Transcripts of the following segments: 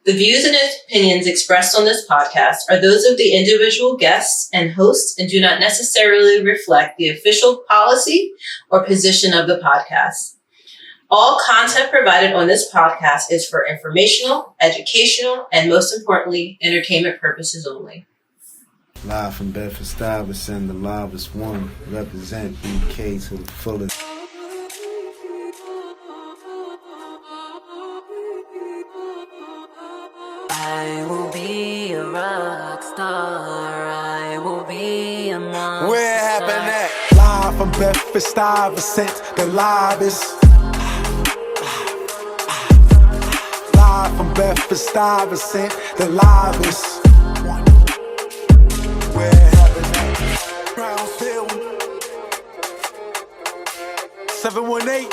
The views and opinions expressed on this podcast are those of the individual guests and hosts and do not necessarily reflect the official policy or position of the podcast. All content provided on this podcast is for informational, educational, and most importantly, entertainment purposes only. Live from Bedford, Stuyvesant, the livest one. Represent BK to the fullest. I will be a rock star. I will be a monster. Where it happened at? Live from Bedford, Stuyvesant, the livest. Live from Bedford, Stuyvesant, the livest. Where it happened at? Brownsville, 718.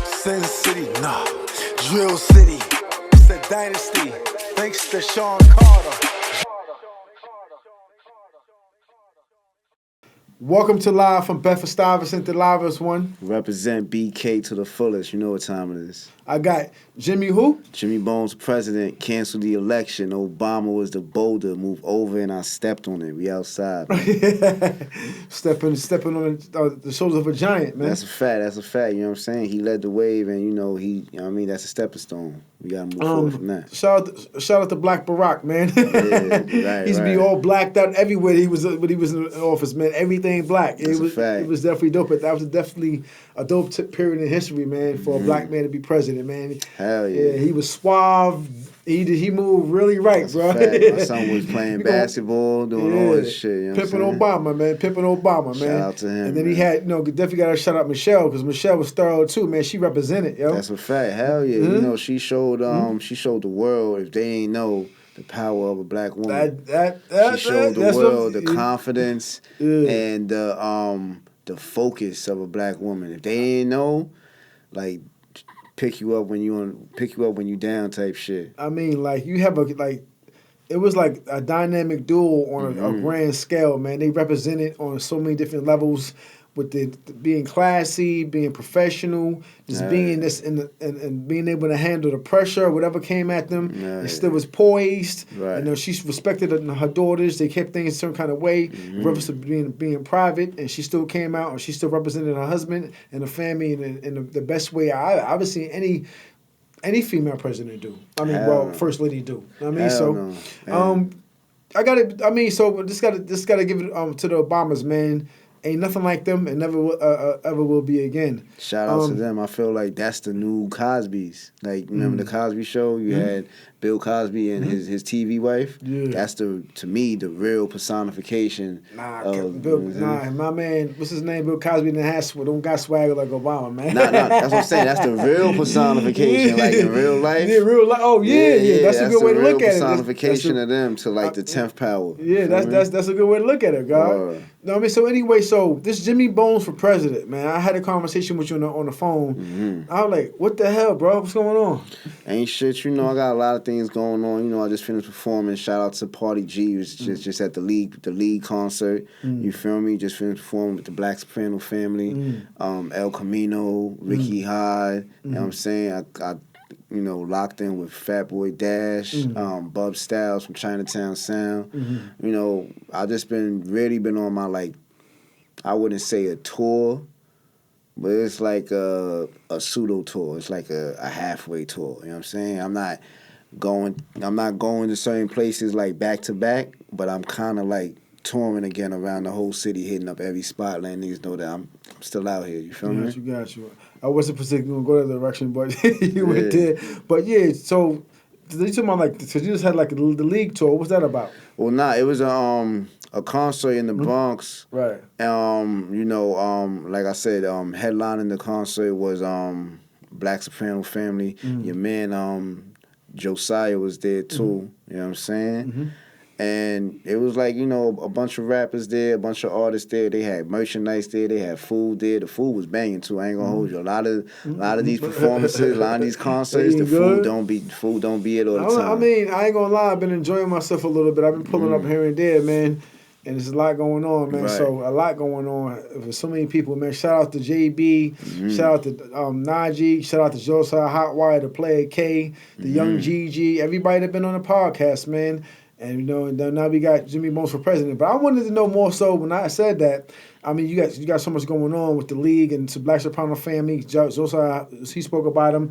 Sin City, nah. Drill City. It's a dynasty. Thanks to Sean Carter. Welcome to Live from Bedford, Stuyvesant, the livest one. Represent BK to the fullest. You know what time it is. I got Jimmy who? JimmieBones4President canceled the election. Obama was the boulder. Moved over and I stepped on it. We outside. stepping on the shoulders of a giant, man. That's a fact. You know what I'm saying? He led the wave and, that's a stepping stone. We got to move forward from that. Shout out to Black Barack, man. Right, he used to be all blacked out everywhere when he was in office, man. Everything black. That's a fact. It was definitely dope. But that was definitely a dope period in history, man, for a black man to be president, man. Hell yeah. He was suave. He moved really right, That's bro. a fact. My son was playing basketball, doing all this shit. You know Pimping Obama, man. Shout out to him. And then he had, definitely got to shout out Michelle, because Michelle was thorough too, man. She represented, yo. That's a fact. Hell yeah. Mm-hmm. She showed the world, if they ain't know the power of a black woman. She showed the world the confidence and the focus of a black woman. If they ain't know, like, pick you up when you down type shit. I mean, like, you have it was like a dynamic duo on a grand scale, man. They represented on so many different levels, with being classy, being professional, just being this and being able to handle the pressure, whatever came at them, and still was poised. Right. She respected her daughters. They kept things a certain kind of way, regardless of being private, and she still came out and she still represented her husband and the family in the best way I ever seen any female president do. I mean, first lady do. I mean, I got it. I mean, so just gotta give it to the Obamas, man. Ain't nothing like them, and never ever will be again. Shout out to them. I feel like that's the new Cosby's. Like, remember the Cosby Show? You had Bill Cosby and his TV wife. Yeah. That's to me the real personification. My man, what's his name? Bill Cosby don't got swagger like Obama, man. Nah, that's what I'm saying. That's the real personification, like in real life. Yeah, real life. Oh yeah. That's a good way to look at it. Personification of them to like the 10th power. Yeah, that's a good way to look at it, God. No, I mean, so anyway, this JimmieBones4President, man. I had a conversation with you on the phone. I was like, what the hell, bro? What's going on? Ain't shit, I got a lot of things going on. I just finished performing. Shout out to Party G. It was just at the league concert. You feel me? Just finished performing with the Black Soprano family. El Camino, Ricky Hyde. You know what I'm saying? I locked in with Fatboy Dash, Bub Styles from Chinatown Sound. I just been on my, like, I wouldn't say a tour, but it's like a pseudo tour. It's like a halfway tour. You know what I'm saying? I'm not going to certain places like back to back, but I'm kind of like touring again around the whole city, hitting up every spot, letting niggas know that I'm still out here. You feel me? Got you. I wasn't particularly going to go that direction, but you went there. But yeah, so you talking about because you just had like the league tour. What was that about? Well, it was a concert in the Bronx. Right. Like I said, headlining the concert was Black Soprano family. Your man Josiah was there too. You know what I'm saying? And it was like, a bunch of rappers there, a bunch of artists there. They had merchandise there. They had food there. The food was banging too. I ain't gonna hold you. A lot of these performances, a lot of these concerts, the food don't be it all the time. I mean, I ain't gonna lie. I've been enjoying myself a little bit. I've been pulling up here and there, man. And there's a lot going on, man. Right. So a lot going on with so many people, man. Shout out to JB. Shout out to Najee. Shout out to Josiah Hotwire, the Player K, the Young GG. Everybody that been on the podcast, man. And and then now we got JimmieBones4President. But I wanted to know more so when I said that. I mean, you got so much going on with the league and the Black Soprano family. Josiah, he spoke about him.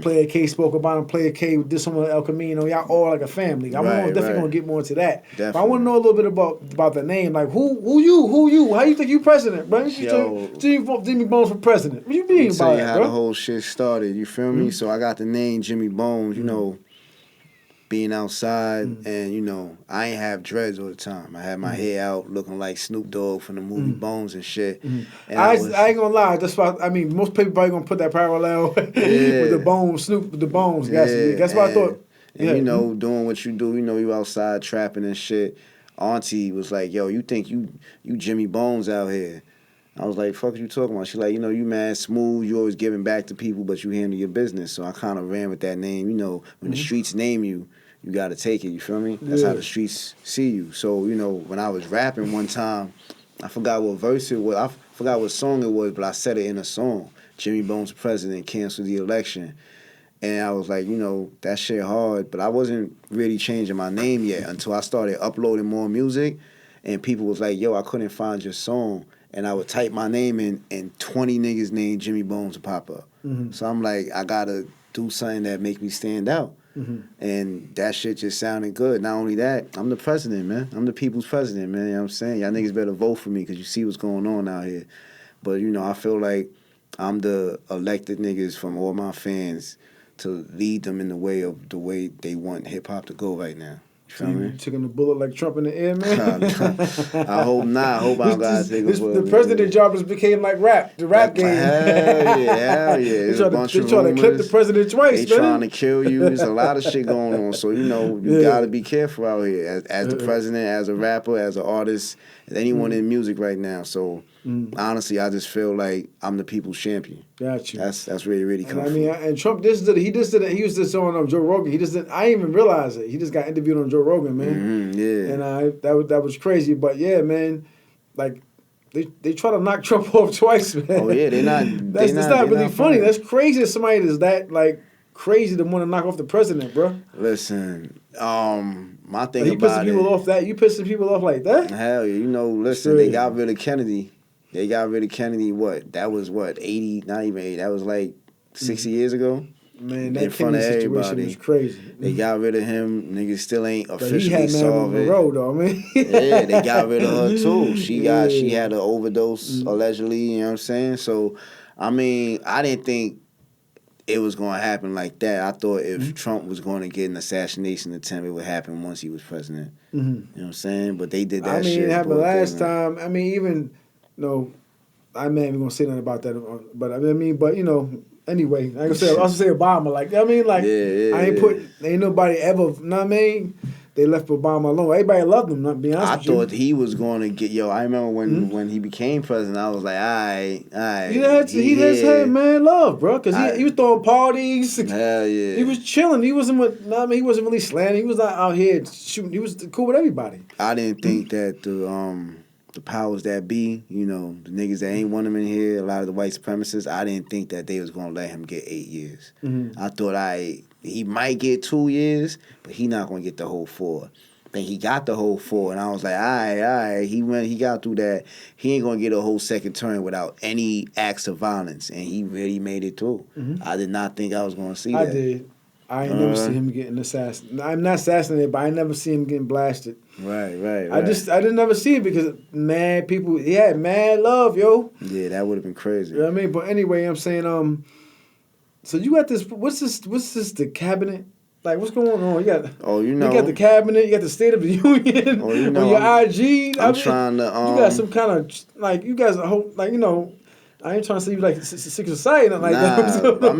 Player K spoke about him. Player K did some of El Camino. Y'all all like a family. I'm definitely gonna get more into that. Definitely. But I want to know a little bit about the name. Like who you? How you think you president, bro? JimmieBones4President. What you mean by that, bro? How the whole shit started. You feel me? So I got the name Jimmy Bones. You know, being outside, and I ain't have dreads all the time. I had my hair out, looking like Snoop Dogg from the movie Bones and shit. And I ain't gonna lie. That's why most people probably gonna put that parallel with the Bones, Snoop with the Bones. That's what I thought. And doing what you do, you outside trapping and shit. Auntie was like, "Yo, you think you Jimmy Bones out here?" I was like, "Fuck, you talking about?" She like, you mad smooth. You always giving back to people, but you handle your business. So I kind of ran with that name. When the streets name you, you got to take it, you feel me? That's how the streets see you. So, when I was rapping one time, I forgot what verse it was. I forgot what song it was, but I said it in a song. JimmieBones4President canceled the election. And I was like, that shit hard. But I wasn't really changing my name yet until I started uploading more music. And people was like, yo, I couldn't find your song. And I would type my name in, and 20 niggas named Jimmy Bones would pop up. So I'm like, I got to do something that make me stand out. And that shit just sounded good. Not only that, I'm the president, man. I'm the people's president, man. You know what I'm saying? Y'all niggas better vote for me because you see what's going on out here. But, I feel like I'm the elected niggas from all my fans to lead them in the way they want hip-hop to go right now. You feel me? You taking the bullet like Trump in the air, man? I hope not. I hope I got to take a bullet. The president job just became like the rap game. Hell yeah. They try to clip the president twice, They trying to kill you. There's a lot of shit going on. So, you got to be careful out here as the president, as a rapper, as an artist, as anyone in music right now. So, honestly, I just feel like I'm the people's champion. Got you. That's really, really comfortable. And Trump he was just on Joe Rogan. I didn't even realize it. He just got interviewed on Joe Rogan, man. And that was crazy. But yeah, man, like they try to knock Trump off twice, man. Oh yeah, That's not really funny. That's crazy. That somebody is that like crazy to want to knock off the president, bro. Listen, my thing you about pissing people off that you pissing people off like that? Hell yeah, listen, they got rid of Kennedy. They got rid of Kennedy, that was 80, not even 80, that was like 60 years ago. Man, that Kennedy situation was crazy. They got rid of him. Niggas still ain't officially he had solved it. Road, though, man. Yeah, they got rid of her too. She had an overdose allegedly, you know what I'm saying? So, I didn't think it was going to happen like that. I thought if Trump was going to get an assassination attempt, it would happen once he was president. You know what I'm saying? But they did that shit. It happened last time. I'm not even gonna say nothing about that. But anyway, I ain't gonna say. I was gonna say Obama. Ain't nobody ever. Know what I mean? They left Obama alone. Everybody loved him. Not to be honest with you. I thought he was going to get. I remember when he became president. I was like, all right. He had man love, bro, because he was throwing parties. Hell yeah. He was chilling. He wasn't he wasn't really slandering. He was not out here shooting. He was cool with everybody. I didn't think that the powers that be, the niggas that ain't want him in here, a lot of the white supremacists, I didn't think that they was going to let him get 8 years. I thought he might get 2 years, but he not going to get the whole 4. Then he got the whole 4, and I was like, all right. He got through that. He ain't going to get a whole second term without any acts of violence, and he really made it through. I did not think I was going to see that. I did. I ain't never seen him getting assassinated. I'm not assassinated, but I never see him getting blasted. Right. I didn't never see it because he had mad love, yo. Yeah, that would have been crazy. You know what I mean? But anyway, I'm saying, so you got this, what's this, the cabinet? Like, what's going on? You got the cabinet, you got the State of the Union on your IG. I'm trying to, you got some kind of, you guys, I ain't trying to say you like secret society, nothing like that.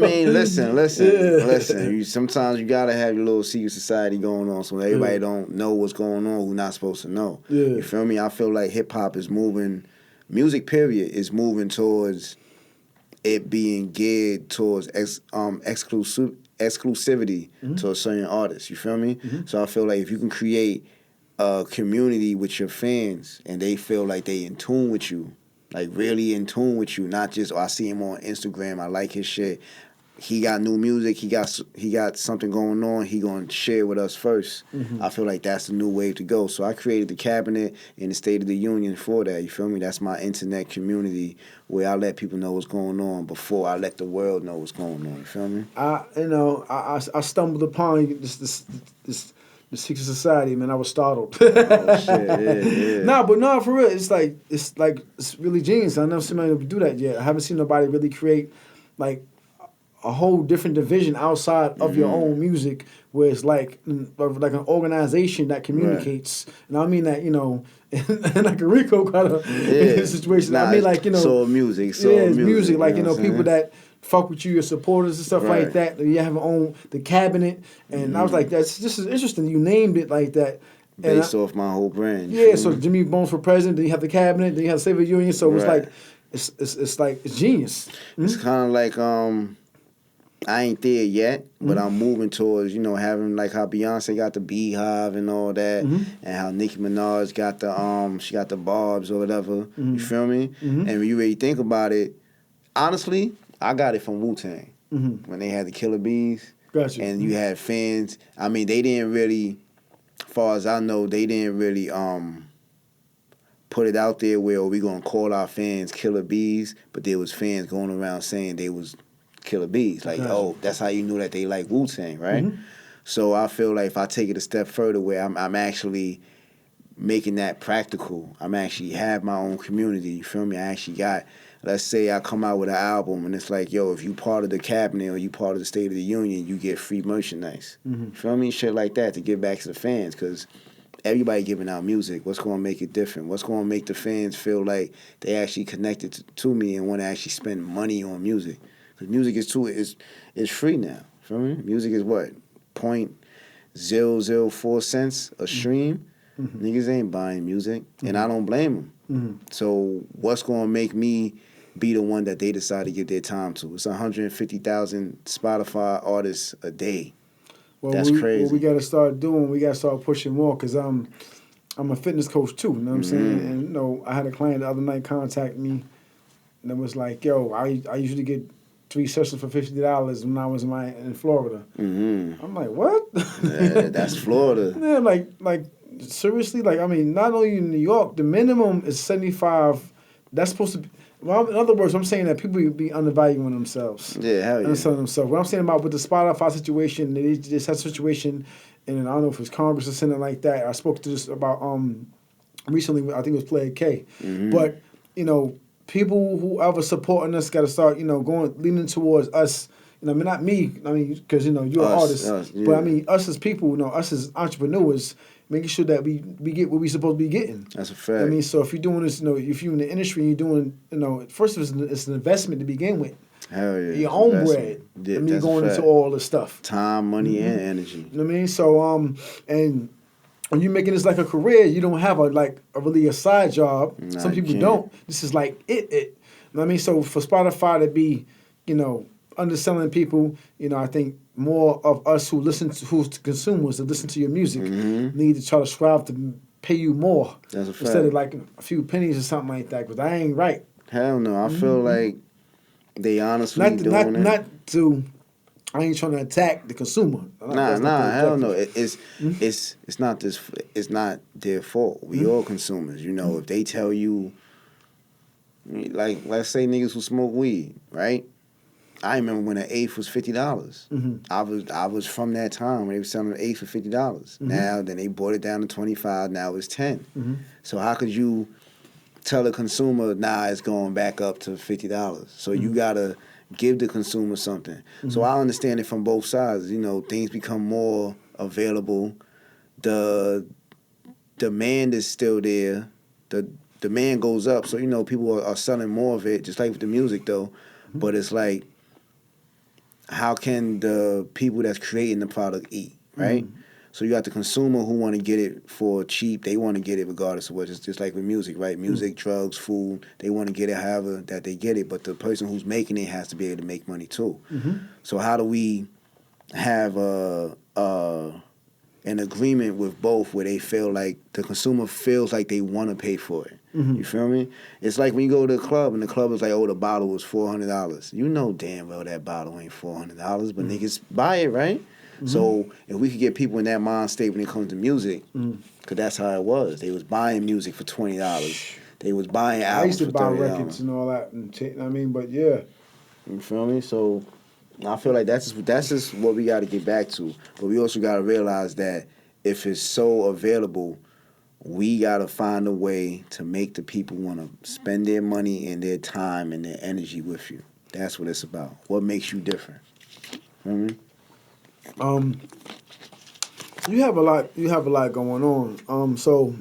Listen. Sometimes you gotta have your little secret society going on, so everybody don't know what's going on. Who's not supposed to know. Yeah. You feel me? I feel like hip hop is moving. Music, period, is moving towards it being geared towards exclusivity to a certain artist. You feel me? So I feel like if you can create a community with your fans and they feel like they in tune with you, like really in tune with you, not just, I see him on Instagram, I like his shit. He got new music, he got something going on, he gonna share with us first. I feel like that's the new way to go. So I created the cabinet in the State of the Union for that, you feel me? That's my internet community where I let people know what's going on before I let the world know what's going on, you feel me? I stumbled upon this secret society, man. I was startled. Oh shit, yeah. Nah, but no, for real, it's really genius. I never seen anybody do that yet. I haven't seen nobody really create like a whole different division outside of your own music, where it's like an organization that communicates. Right. And I mean that, in like a Rico kind of situation. Nah, I mean like, soul music. It's music. Like, people that fuck with you, your supporters and stuff right. like that. You have the cabinet. And I was like, this is interesting. You named it like that. Based off my whole brand. Yeah, so JimmieBones4President, then you have the cabinet, then you have the State of the Union. So right. it's like, it's genius. It's kind of like, I ain't there yet, but I'm moving towards, having like how Beyonce got the Beehive and all that, and how Nicki Minaj got she got the Barbs or whatever. You feel me? And when you really think about it, honestly, I got it from Wu-Tang when they had the Killer Bees. Gotcha. And you had fans. I mean, they didn't really, as far as I know, they didn't really put it out there where we gonna call our fans Killer Bees, but there was fans going around saying they was Killer Bees. Like, oh, that's how you knew that they like Wu-Tang, right? So I feel like if I take it a step further where I'm actually making that practical, I'm actually have my own community, you feel me? I actually got, let's say I come out with an album and it's like, yo, if you part of the cabinet or you part of the State of the Union, you get free merchandise. You feel me? Shit like that to give back to the fans, because everybody giving out music. What's going to make it different? What's going to make the fans feel like they actually connected to me and want to actually spend money on music? Because music is free now. Feel me? Music is what? 0.004 cents a stream. Niggas ain't buying music, and I don't blame them. So what's going to make me be the one that they decide to give their time to? It's 150,000 Spotify artists a day. Well, that's crazy. What we got to start doing, we got to start pushing more, because I'm a fitness coach too, you know what I'm saying? And, I had a client the other night contact me, and it was like, yo, I usually get 3 sessions for $50 when I was in Florida. I'm like, what? Yeah, that's Florida. Yeah, like seriously, like, I mean, not only in New York, the minimum is $75. That's supposed to be. Well, in other words, I'm saying that people be undervaluing themselves. Yeah, hell yeah. Underselling themselves. What I'm saying about with the Spotify situation, they just had a situation, and I don't know if it was Congress or something like that. I spoke to this about recently. I think it was Player K. But people whoever supporting us got to start, leaning towards us. I mean, not me. I mean, because you're an artist. Yeah. But I mean, us as people, us as entrepreneurs, making sure that we get what we supposed to be getting. That's a fact. I mean, so if you're doing this, if you're in the industry and you're doing, first of all, it's an investment to begin with. Hell yeah. Your own bread. Yeah, I mean, going into all this stuff. Time, money, and energy. You know what I mean? So, and when you're making this like a career, you don't have a side job. Nah, Some people can't. don't. This is like it. You know what I mean? So for Spotify to be, underselling people, I think more of us who's consumers that listen to your music need to try to strive to pay you more. That's a fact. Instead of like a few pennies or something like that, because that ain't right. Hell no. I feel like they honestly Not to. I ain't trying to attack the consumer. Nah, hell no. It's not this. It's not their fault. We all consumers. If they tell you, like, let's say niggas who smoke weed, right? I remember when an eighth was $50. I was from that time when they were selling an eighth for $50. Now, then they brought it down to $25. Now it's $10. So how could you tell the consumer, nah, it's going back up to $50? So you gotta give the consumer something. So I understand it from both sides. Things become more available. The demand is still there. The demand goes up. So, people are selling more of it, just like with the music, though. But it's like, how can the people that's creating the product eat, right? So you got the consumer who want to get it for cheap. They want to get it regardless of what. It's just like with music, right? Music, drugs, food. They want to get it however that they get it. But the person who's making it has to be able to make money too. So how do we have an agreement with both where they feel like the consumer feels like they want to pay for it. Mm-hmm. You feel me? It's like when you go to the club and the club is like, oh, the bottle was $400. You know damn well that bottle ain't $400, but niggas buy it, right? Mm-hmm. So if we could get people in that mind state when it comes to music, because that's how it was. They was buying music for $20. They was buying albums. I used to for buy $30. records and all that, I mean, but yeah. You feel me? So I feel like that's just what we got to get back to. But we also got to realize that if it's so available, we got to find a way to make the people want to spend their money and their time and their energy with you. That's what it's about. What makes you different? Feel me? You have a lot going on. So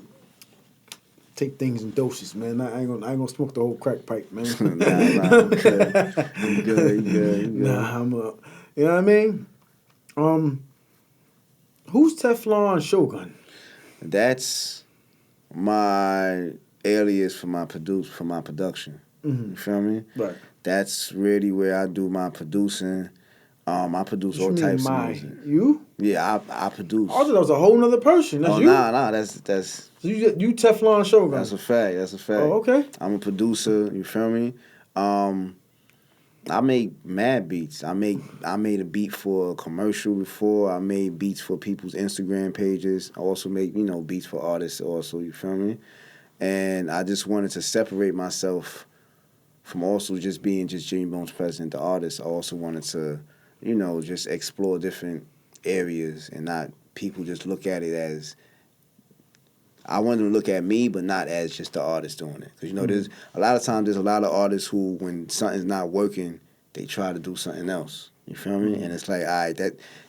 take things in doses, man. I ain't gonna smoke the whole crack pipe, man. nah, I'm good. I'm good. Nah, you know what I mean? Who's Teflon Shogun? That's my alias for my production. Mm-hmm. You feel me? Right. That's really where I do my producing. I produce all types of music. You? Yeah, I produce. I thought that was a whole nother person. That's you? Nah, that's So you Teflon Shogun. That's a fact. Oh, okay. I'm a producer, you feel me? I make mad beats. I made a beat for a commercial before. I made beats for people's Instagram pages. I also make, beats for artists also, you feel me? And I just wanted to separate myself from also just being just JimmieBones4President, the artist. I also wanted to, just explore different areas and not people just look at it as, I want them to look at me, but not as just the artist doing it. Because, there's a lot of times, there's a lot of artists who, when something's not working, they try to do something else. You feel me? And it's like, all right,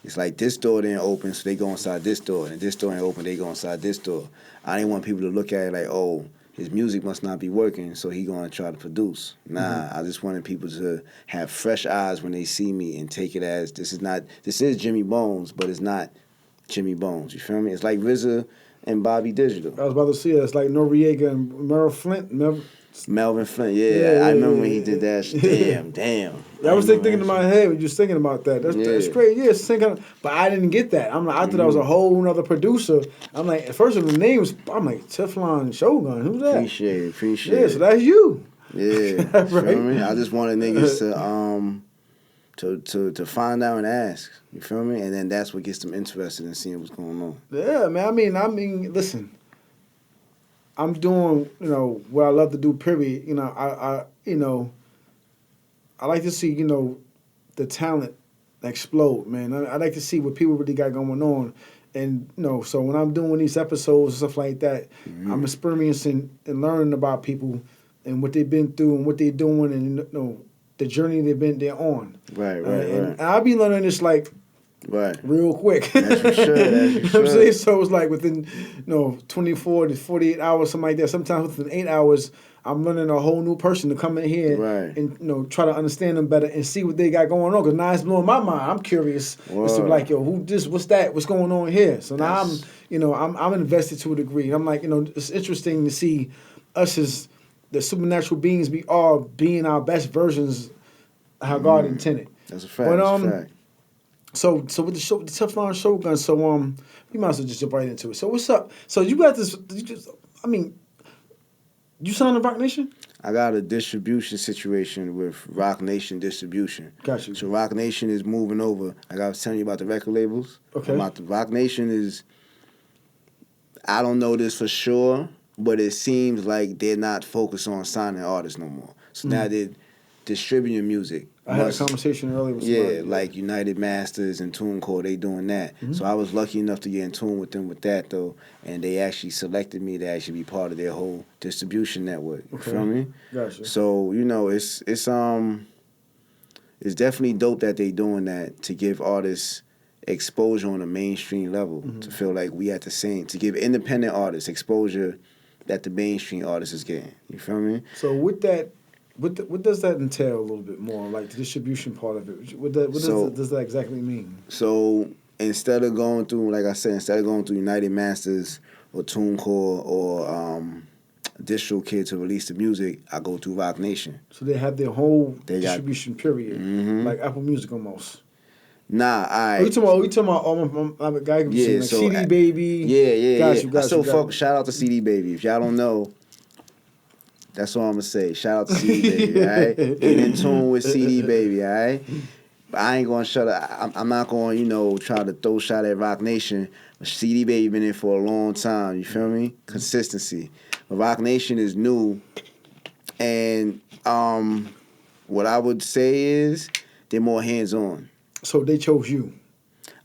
it's like this door didn't open, so they go inside this door. And this door ain't open, they go inside this door. I didn't want people to look at it like, oh, his music must not be working, so he going to try to produce. Nah, I just wanted people to have fresh eyes when they see me and take it as, this is Jimmy Bones, but it's not Jimmy Bones. You feel me? It's like RZA and Bobby Digital. I was about to say it's like Noriega and Melvin Flint. Melvin Flint, yeah. I remember when he did that. Damn. I was thinking in my head when you was thinking about that. That's great. Yeah, but I didn't get that. I'm like, I thought I was a whole nother producer. I'm like, at first the name was, I'm like, Teflon Shogun. Who's that? Appreciate it. Yeah, so that's you. Yeah. Right. Feel me? I just wanted niggas to find out and ask. You feel me? And then that's what gets them interested in seeing what's going on. Yeah, man. I mean, listen. I'm doing, what I love to do, period. I like to see, the talent explode, man. I like to see what people really got going on. And, so when I'm doing these episodes and stuff like that, I'm experiencing and learning about people and what they've been through and what they're doing and, the journey they're on. Right. And I'll be learning this, real quick. That's for sure. You know what I'm saying? So it's like within 24 to 48 hours, something like that. Sometimes within 8 hours, I'm learning a whole new person to come in here and try to understand them better and see what they got going on. Because now it's blowing my mind. I'm curious as to who this, what's that, what's going on here. So now I'm invested to a degree. And I'm like, it's interesting to see us as the supernatural beings we are being our best versions how God intended. That's a fact. But, that's a fact. So with the Teflon Shogun, so we might as well just jump right into it. So what's up? So you got this. You signed to Rock Nation? I got a distribution situation with Rock Nation Distribution. Got you. So Rock Nation is moving over. Like I was telling you about the record labels. Okay. Rock Nation is, I don't know this for sure, but it seems like they're not focused on signing artists no more. So now they're distributing music. I had a conversation earlier with somebody. Yeah, like United Masters and TuneCore, they doing that. So I was lucky enough to get in tune with them with that, though, and they actually selected me to actually be part of their whole distribution network. You feel me? Gotcha. So, it's definitely dope that they doing that to give artists exposure on a mainstream level, to feel like we at the same, to give independent artists exposure that the mainstream artists is getting. You feel me? So with that, what does that entail a little bit more, like the distribution part of it? What does that exactly mean? So instead of going through, like I said, United Masters or TuneCore or DistroKid to release the music, I go through Rock Nation. So they have their whole distribution period, like Apple Music almost. Nah, Oh, you talking about I'm a guy who's Yeah, like so CD Baby. Yeah. Got you. I still fuck. Shout out to CD Baby. If y'all don't know, that's all I'm gonna say. Shout out to CD Baby. All right, get in tune with CD Baby. All right. But I ain't gonna shut up. I'm not gonna, try to throw shot at Rock Nation. But CD Baby been in for a long time. You feel me? Consistency. But Rock Nation is new, and what I would say is they're more hands on. So they chose you.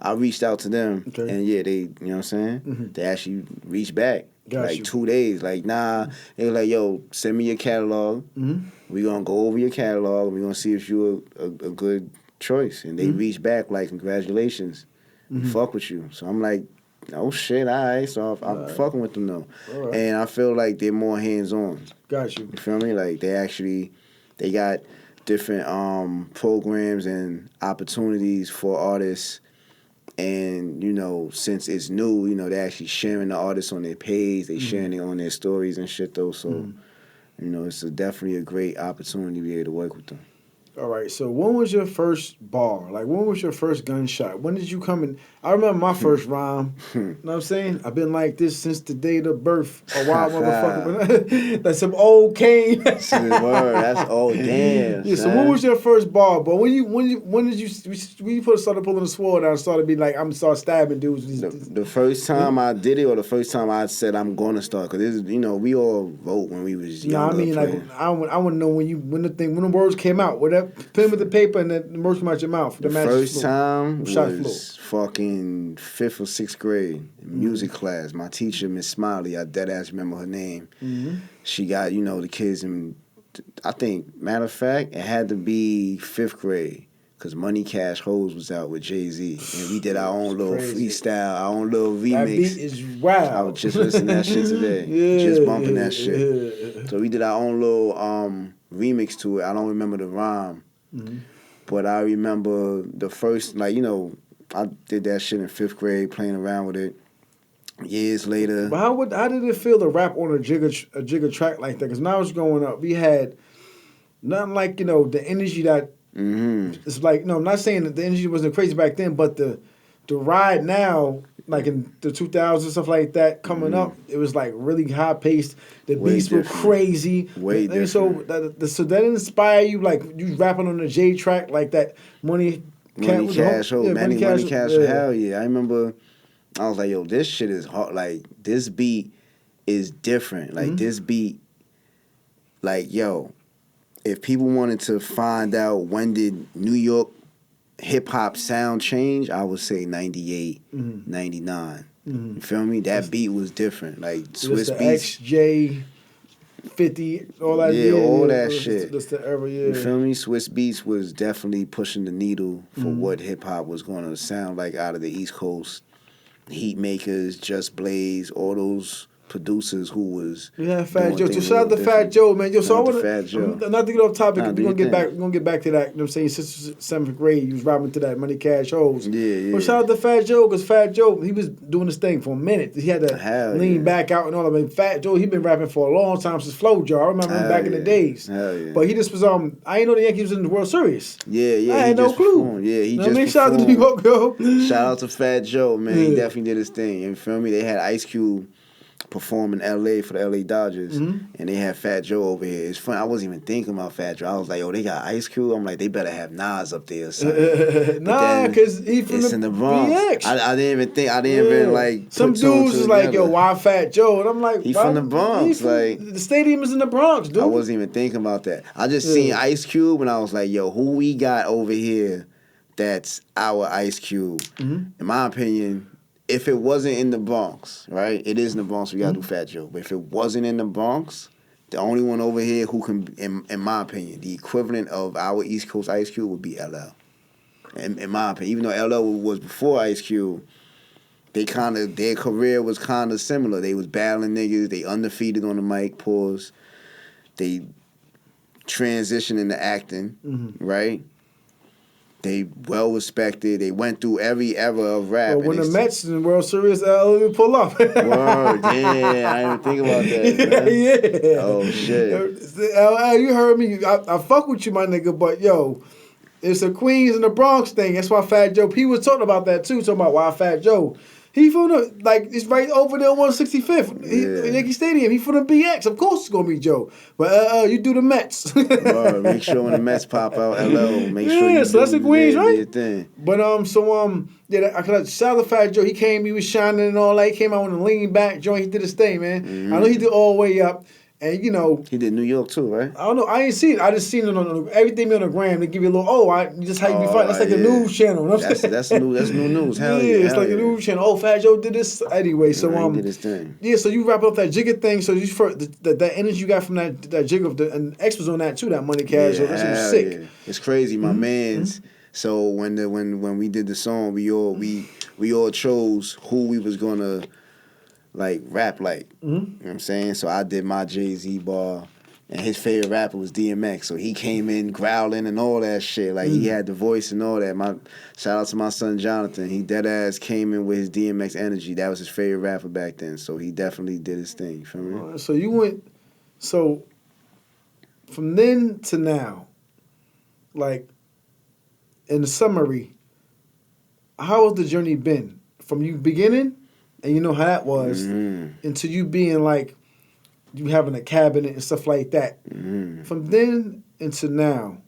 I reached out to them, Okay. and yeah, they, you know what I'm saying? Mm-hmm. They actually reached back. Got like you. 2 days. Like, nah, they were like, yo, send me your catalog. Mm-hmm. We're going to go over your catalog, and we're going to see if you're a good choice. And they reached back, like, congratulations. We fuck with you. So I'm like, oh, shit, all right. So I'm fucking with them, though. Right. And I feel like they're more hands-on. Got you. You feel me? Like, they got different programs and opportunities for artists. And, since it's new, they're actually sharing the artists on their page. They sharing it on their stories and shit, though. So, it's definitely a great opportunity to be able to work with them. All right. So when was your first bar? Like, when was your first gunshot? When did you come in? I remember my first rhyme. You know what I'm saying? I've been like this since the day of birth. A wild motherfucker. That's some old Kane. That's old. Damn. Yeah. So when was your first bar? But when did you started pulling the sword out and started be like, I'm gonna start stabbing dudes? The first time I did it, or the first time I said I'm gonna start, because we all wrote when we was No, younger. I mean, like, I want to know when the words came out. Whatever, pen with the paper and the words come out your mouth. The first time was fucking 5th or 6th grade in music class. My teacher, Miss Smiley, I dead ass remember her name. Mm-hmm. She got the kids in. I think, matter of fact, it had to be 5th grade. Because Money Cash Hoes was out with Jay-Z. And we did our own little freestyle, our own little remix. That beat is wild. I was just listening to that shit today. Just bumping that shit. Yeah. So we did our own little remix to it. I don't remember the rhyme. Mm-hmm. But I remember the first, I did that shit in 5th grade, playing around with it. Years later. But how did it feel to rap on a jigger track like that? Because when I was growing up, we had nothing like, the energy that it's like, I'm not saying that the energy wasn't crazy back then, but the ride now, like in the 2000s, stuff like that, coming up, it was like really high paced. The beats were crazy. Way different. So that inspire you, like you rapping on the J track like that. Money Cash, Money Cash, hell yeah. I remember I was like, yo, this shit is hard. Like, this beat is different. Like, this beat, like, yo, if people wanted to find out when did New York hip-hop sound change, I would say 98, 99. You feel me? That beat was different. Like, Swiss Beats. XJ, 50, all that. Yeah, all that shit. That's the era, yeah. You feel me? Swiss Beats was definitely pushing the needle for what hip-hop was going to sound like out of the East Coast. Heatmakers, Just Blaze, all those producers who was Fat Joe. So shout out to Fat Joe, man. Yo, so I want to not to get off topic. We're gonna get back. We're gonna get back to that. You know what I'm saying? Since 7th grade, you was rapping to that Money Cash Hoes. Yeah. But shout out to Fat Joe, because Fat Joe, he was doing this thing for a minute. He had to lean back out and all of it. Fat Joe, he been rapping for a long time since Flow Jar. I remember him back in the days. Hell yeah. But he just was I ain't know the Yankees was in the World Series. Yeah. I had no clue. Performed. Yeah, he just. performed. Shout out to New York, yo. Shout out to Fat Joe, man. He definitely did his thing. You feel me? They had Ice Cube perform in L.A. for the L.A. Dodgers, and they had Fat Joe over here. It's funny. I wasn't even thinking about Fat Joe. I was like, they got Ice Cube. I'm like, they better have Nas up there or something. Nah, because it's in the Bronx. BX. I didn't even think. I didn't even like. Some dudes is like, yo, why Fat Joe? And I'm like, he from the Bronx. The stadium is in the Bronx, dude. I wasn't even thinking about that. I just seen Ice Cube, and I was like, yo, who we got over here? That's our Ice Cube. In my opinion. If it wasn't in the Bronx, right? It is in the Bronx, we gotta do Fat Joe. But if it wasn't in the Bronx, the only one over here who can, in my opinion, the equivalent of our East Coast Ice Cube would be LL. In my opinion, even though LL was before Ice Cube, their career was kind of similar. They was battling niggas. They undefeated on the mic. Pause. They transitioned into acting, right? They well respected. They went through every era of rap. Well, when the Mets in the World Series, let pull up. Word, yeah, I didn't think about that. Man. Yeah. Oh shit. You heard me. I fuck with you, my nigga, but yo, It's a Queens and the Bronx thing. That's why Fat Joe, he was talking about that too, talking about why Fat Joe. He from the, like, it's right over there on 165th. Yankee Stadium. He from the BX. Of course it's going to be Joe. But you do the Mets. Bro, make sure when the Mets pop out, LO, make sure you so that's the Queens, right? Your thing. But, yeah, I shout out to Fat Joe. He came, he was shining and all that. He came out with a lean back joint. He did his thing, man. Mm-hmm. I know he did all the way up. And, you know. He did New York too, right? I don't know. I ain't seen it. I just seen it on everything on the gram. They give you a little, just how you be fighting. That's like a news channel. You know what I'm saying? That's new news. Hell yeah. It's like a news channel. Oh, Fat Joe did this. Anyway, so, he did his thing. Yeah, so you wrap up that Jigga thing. So you that energy you got from that Jigga, and X was on that too, that Money Cash. So that was sick. Yeah. It's crazy. My man's. So when we did the song, we all chose who we was gonna like rap like. You know what I'm saying? So I did my Jay-Z bar, and his favorite rapper was DMX. So he came in growling and all that shit. Like he had the voice and all that. Shout out to my son Jonathan. He dead ass came in with his DMX energy. That was his favorite rapper back then. So he definitely did his thing. You feel me? So you went. So from then to now, like in the summary, how has the journey been from you beginning? And you know how that was, into you being like, you having a cabinet and stuff like that. From then into now,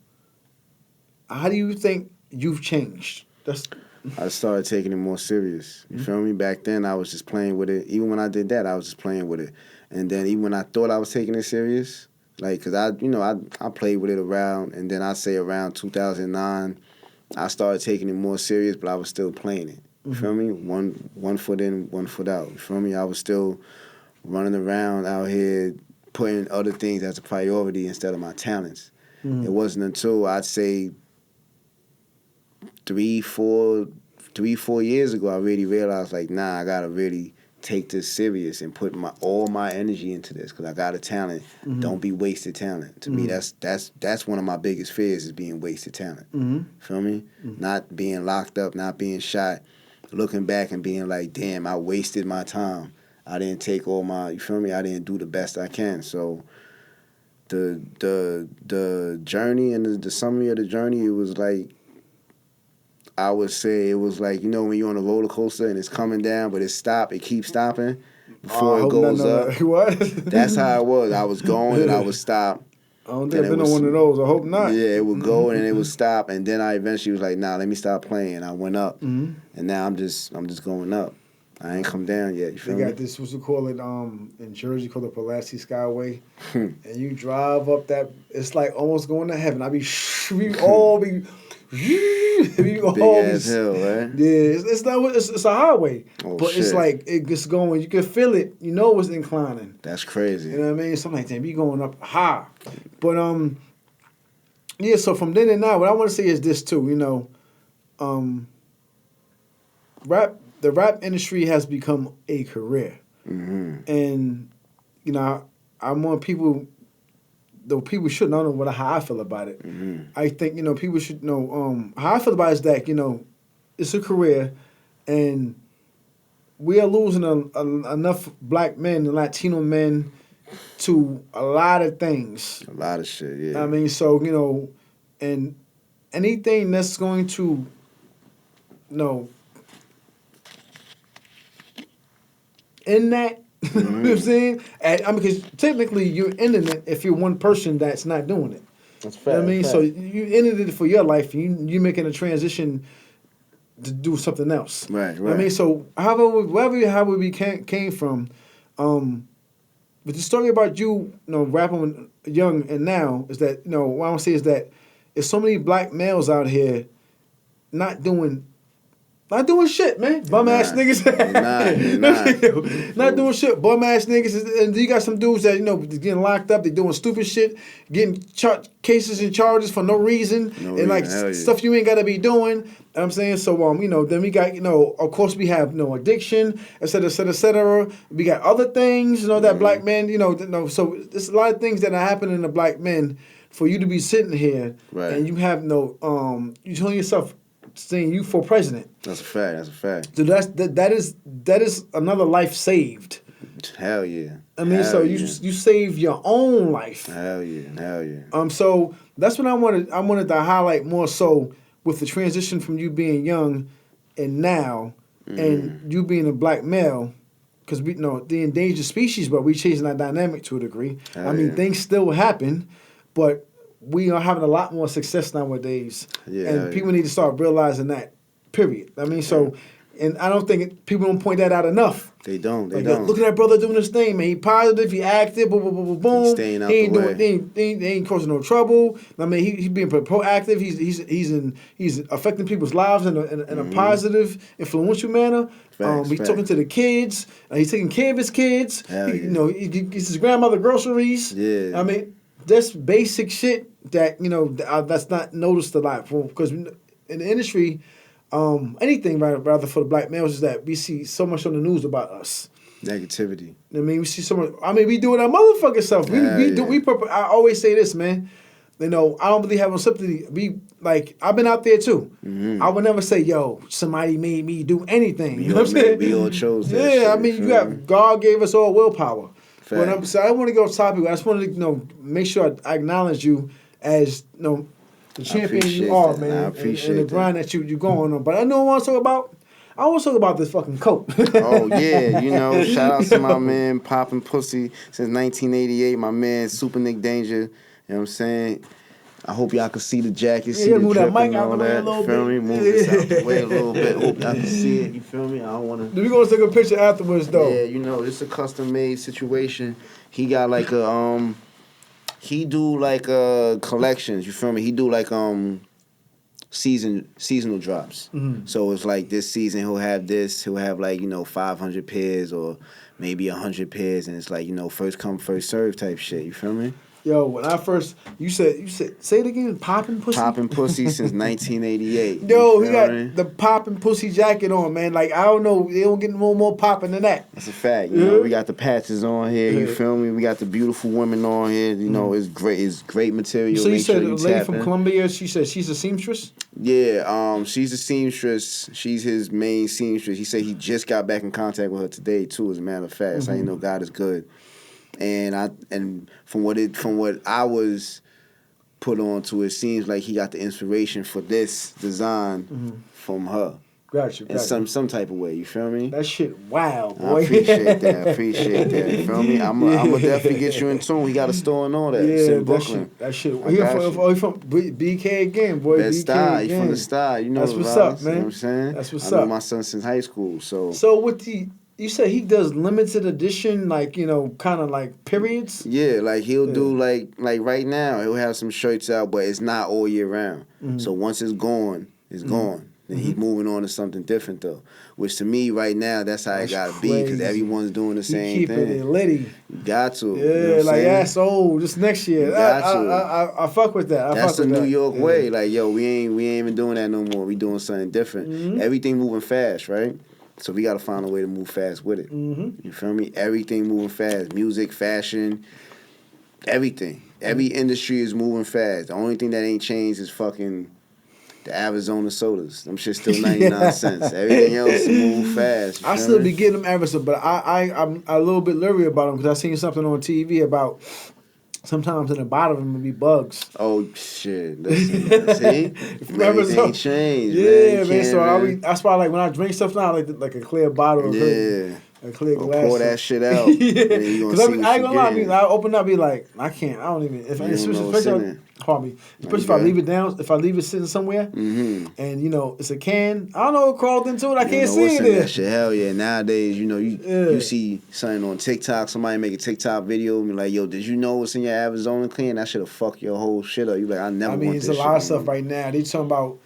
how do you think you've changed? I started taking it more serious. You feel me? Back then, I was just playing with it. Even when I did that, I was just playing with it. And then even when I thought I was taking it serious, like, because I played with it around, and then I'd say around 2009, I started taking it more serious, but I was still playing it. You feel me? One foot in, 1 foot out. You feel me? I was still running around out here putting other things as a priority instead of my talents. It wasn't until I'd say 3-4 years ago I really realized like, nah, I gotta really take this serious and put all my energy into this because I got a talent. Don't be wasted talent. To me, that's one of my biggest fears is being wasted talent. Feel me? Not being locked up, not being shot. Looking back and being like, damn, I wasted my time. I didn't take all my, you feel me? I didn't do the best I can. So the journey and the summary of the journey, it was like, I would say it was like, you know, when you're on a roller coaster and it's coming down, but it keeps stopping before it goes up. What? That's how it was. I was going and I would stop. I don't think I've been on one of those. I hope not. Yeah, it would go and then it would stop, and then I eventually was like, nah, let me stop playing. I went up, and now I'm just going up. I ain't come down yet. You feel me? They got this, what's it called it, in Jersey, called the Pulaski Skyway, and you drive up that. It's like almost going to heaven. We all be. Big ass hill, right? Yeah, it's a highway, but shit. It's like it's going. You can feel it. You know it's inclining. That's crazy. You know what I mean? Something like that. Be going up high, but yeah. So from then and now, what I want to say is this too. You know, the rap industry has become a career, and you know, I want people. Though people should know how I feel about it. I think, you know, people should know how I feel about it is that, you know, it's a career and we are losing enough black men and Latino men to a lot of things. A lot of shit, yeah. I mean, so, you know, and anything that's going to, you know, in that, you know what I'm saying? And, I mean, because technically you're ending it if you're one person that's not doing it. That's fair. You know what I mean? So you ended it for your life. You're making a transition to do something else. Right. I mean, so however we came from, but the story about you know, rapping when young and now is that, you know, what I want to say is that there's so many black males out here not doing shit, man. Bum ass niggas. Not doing shit. Bum ass niggas. And you got some dudes that, you know, getting locked up. They doing stupid shit. Getting cases and charges for no reason. Stuff you ain't got to be doing. You know what I'm saying? So, you know, then we got, you know, of course we have, you know, addiction, et cetera, et cetera, et cetera. We got other things, you know, that black men, you know, so there's a lot of things that are happening to black men for you to be sitting here. Right. And you have no, you telling yourself, saying you for president. That's a fact. So that is another life saved. Hell yeah. I mean, Hell so yeah. you save your own life. Hell yeah. So that's what I wanted to highlight more so with the transition from you being young and now, and you being a black male, because we know the endangered species, but we changing that dynamic to a degree. Hell I mean, yeah. things still happen, but we are having a lot more success nowadays, and people need to start realizing that. Period. I mean, so. And I don't think people don't point that out enough. They don't. Look at that brother doing this thing, man. He positive. He active. Boom, boom, boom, boom, boom. He's staying out he ain't the doing. way. He ain't causing no trouble. I mean, he's being proactive. He's affecting people's lives in a positive, influential manner. He's talking to the kids. He's taking care of his kids. He gets his grandmother groceries. Yeah. I mean, that's basic shit that that's not noticed a lot because in the industry. Anything rather for the black males is that we see so much on the news about us. Negativity. I mean, we see so much. I mean, we do it our motherfucking self. I always say this, man. I don't really have no sympathy. I've been out there too. Mm-hmm. I would never say, yo, somebody made me do anything. You know what I'm saying? We all chose that. Yeah, shit, I mean, God gave us all willpower. Fact. So I don't want to go off topic. I just want to make sure I acknowledge you as the champion you are, man. I appreciate and the grind that you going on. But I know what I want to talk about. I want to talk about this fucking coat. Oh, yeah. Shout out to my man Poppin' Pussy since 1988. My man Super Nick Danger. You know what I'm saying? I hope y'all can see the jacket, see the move drip that mic and out all the way a that. little You feel bit. me? Move this out the way a little bit. Hope y'all can see it. You feel me? I don't want to... We're going to take a picture afterwards, though. Yeah, it's a custom-made situation. He got like a... He do like collections, you feel me? He do like seasonal drops. Mm-hmm. So it's like this season he'll have like 500 pairs or maybe 100 pairs, and it's like first come first serve type shit. You feel me? Yo, when I first you said say it again, Poppin' Pussy. Poppin' Pussy since 1988. Yo, he got the Poppin' Pussy jacket on, man. Like I don't know, they don't get no more poppin' than that. That's a fact. We got the patches on here. You feel me? We got the beautiful women on here. It's great. It's great material. So you said a lady from Columbia. She said she's a seamstress. Yeah, she's a seamstress. She's his main seamstress. He said he just got back in contact with her today too. As a matter of fact, that's how you know God is good. And from what I was put on to, it seems like he got the inspiration for this design from her. Gotcha. In some type of way, you feel me? That shit, wow, boy. I appreciate that. You feel me? I'm gonna definitely get you in tune. We got a store and all that. It's in Brooklyn. That shit. He from BK again, boy. Bed-Stuy. He from the Stuy. You know that's what's up, man. You know what I'm saying? That's what's I up. know my son since high school. So with you said he does limited edition, kind of like periods? Yeah, like he'll do like right now, he'll have some shirts out, but it's not all year round. Mm-hmm. So once it's gone, it's gone. Then he's moving on to something different though. Which to me right now, that's how it gotta be, because everyone's doing the same thing. Keeping it litty. You got to. Yeah, you know that's old. Just next year. I fuck with that. That's the New York way. Like, yo, we ain't even doing that no more. We doing something different. Mm-hmm. Everything moving fast, right? So we got to find a way to move fast with it. Mm-hmm. You feel me? Everything moving fast. Music, fashion, everything. Every industry is moving fast. The only thing that ain't changed is fucking the Arizona sodas. Them shit still 99 cents. Everything else move fast. I still be getting them Arizona, but I'm a little bit leery about them because I seen something on TV about sometimes in the bottom of them would be bugs. Oh, shit. Listen, see? Everything changed, yeah, man. So that's why, like, when I drink stuff now, like a clear bottle. Yeah. A clear glass. Pour that shit out. Yeah. Because I ain't gonna lie, I open up, be like, I can't. I don't even. Especially if I leave it down, if I leave it sitting somewhere, and it's a can. I don't know what crawled into it. I can't see it there. That shit, hell yeah. Nowadays, you see something on TikTok. Somebody make a TikTok video and be like, "Yo, did you know what's in your Arizona can? That should have fucked your whole shit up." You like, I never. I mean, it's a lot of stuff right now. They talking about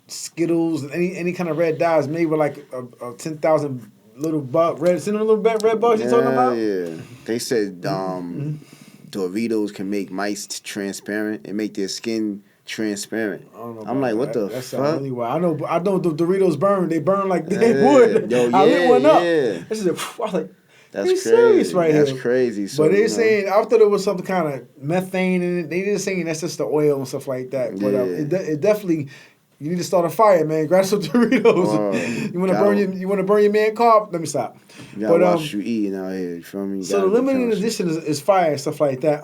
Skittles and any kind of red dyes made with like a 10,000. Little red, see the little red bugs you talking about? Yeah, they said Doritos can make mice transparent and make their skin transparent. I'm like, what the fuck? Really wild. I know the Doritos burn. They burn like they would. I lit one up. I was like, that's crazy. Serious right here. That's crazy. So, but they're saying, I thought there was some kind of methane in it. They didn't saying that's just the oil and stuff like that. But it definitely. You need to start a fire, man. Grab some Doritos. You want to burn your man car? Let me stop. You gotta watch you eating out here. You feel me? So the limited edition is fire and stuff like that.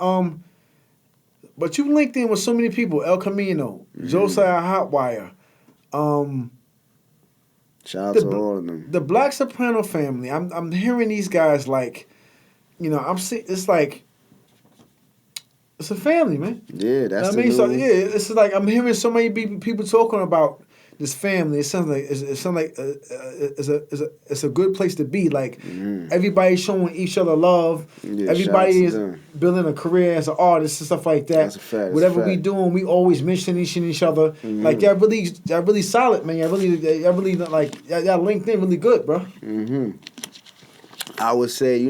But you linked in with so many people: El Camino, Josiah Hotwire. Shout out to all of them. The Black Soprano family. I'm hearing these guys like, it's like. It's a family, man. Yeah, that's it's like I'm hearing so many people talking about this family. It sounds like it's a good place to be. Like everybody's showing each other love. Yeah, everybody is building a career as an artist and stuff like that. That's a fact. Whatever we doing, we always mentioning each other. Like y'all really solid, man. Y'all really like y'all linked in really good, bro. I would say,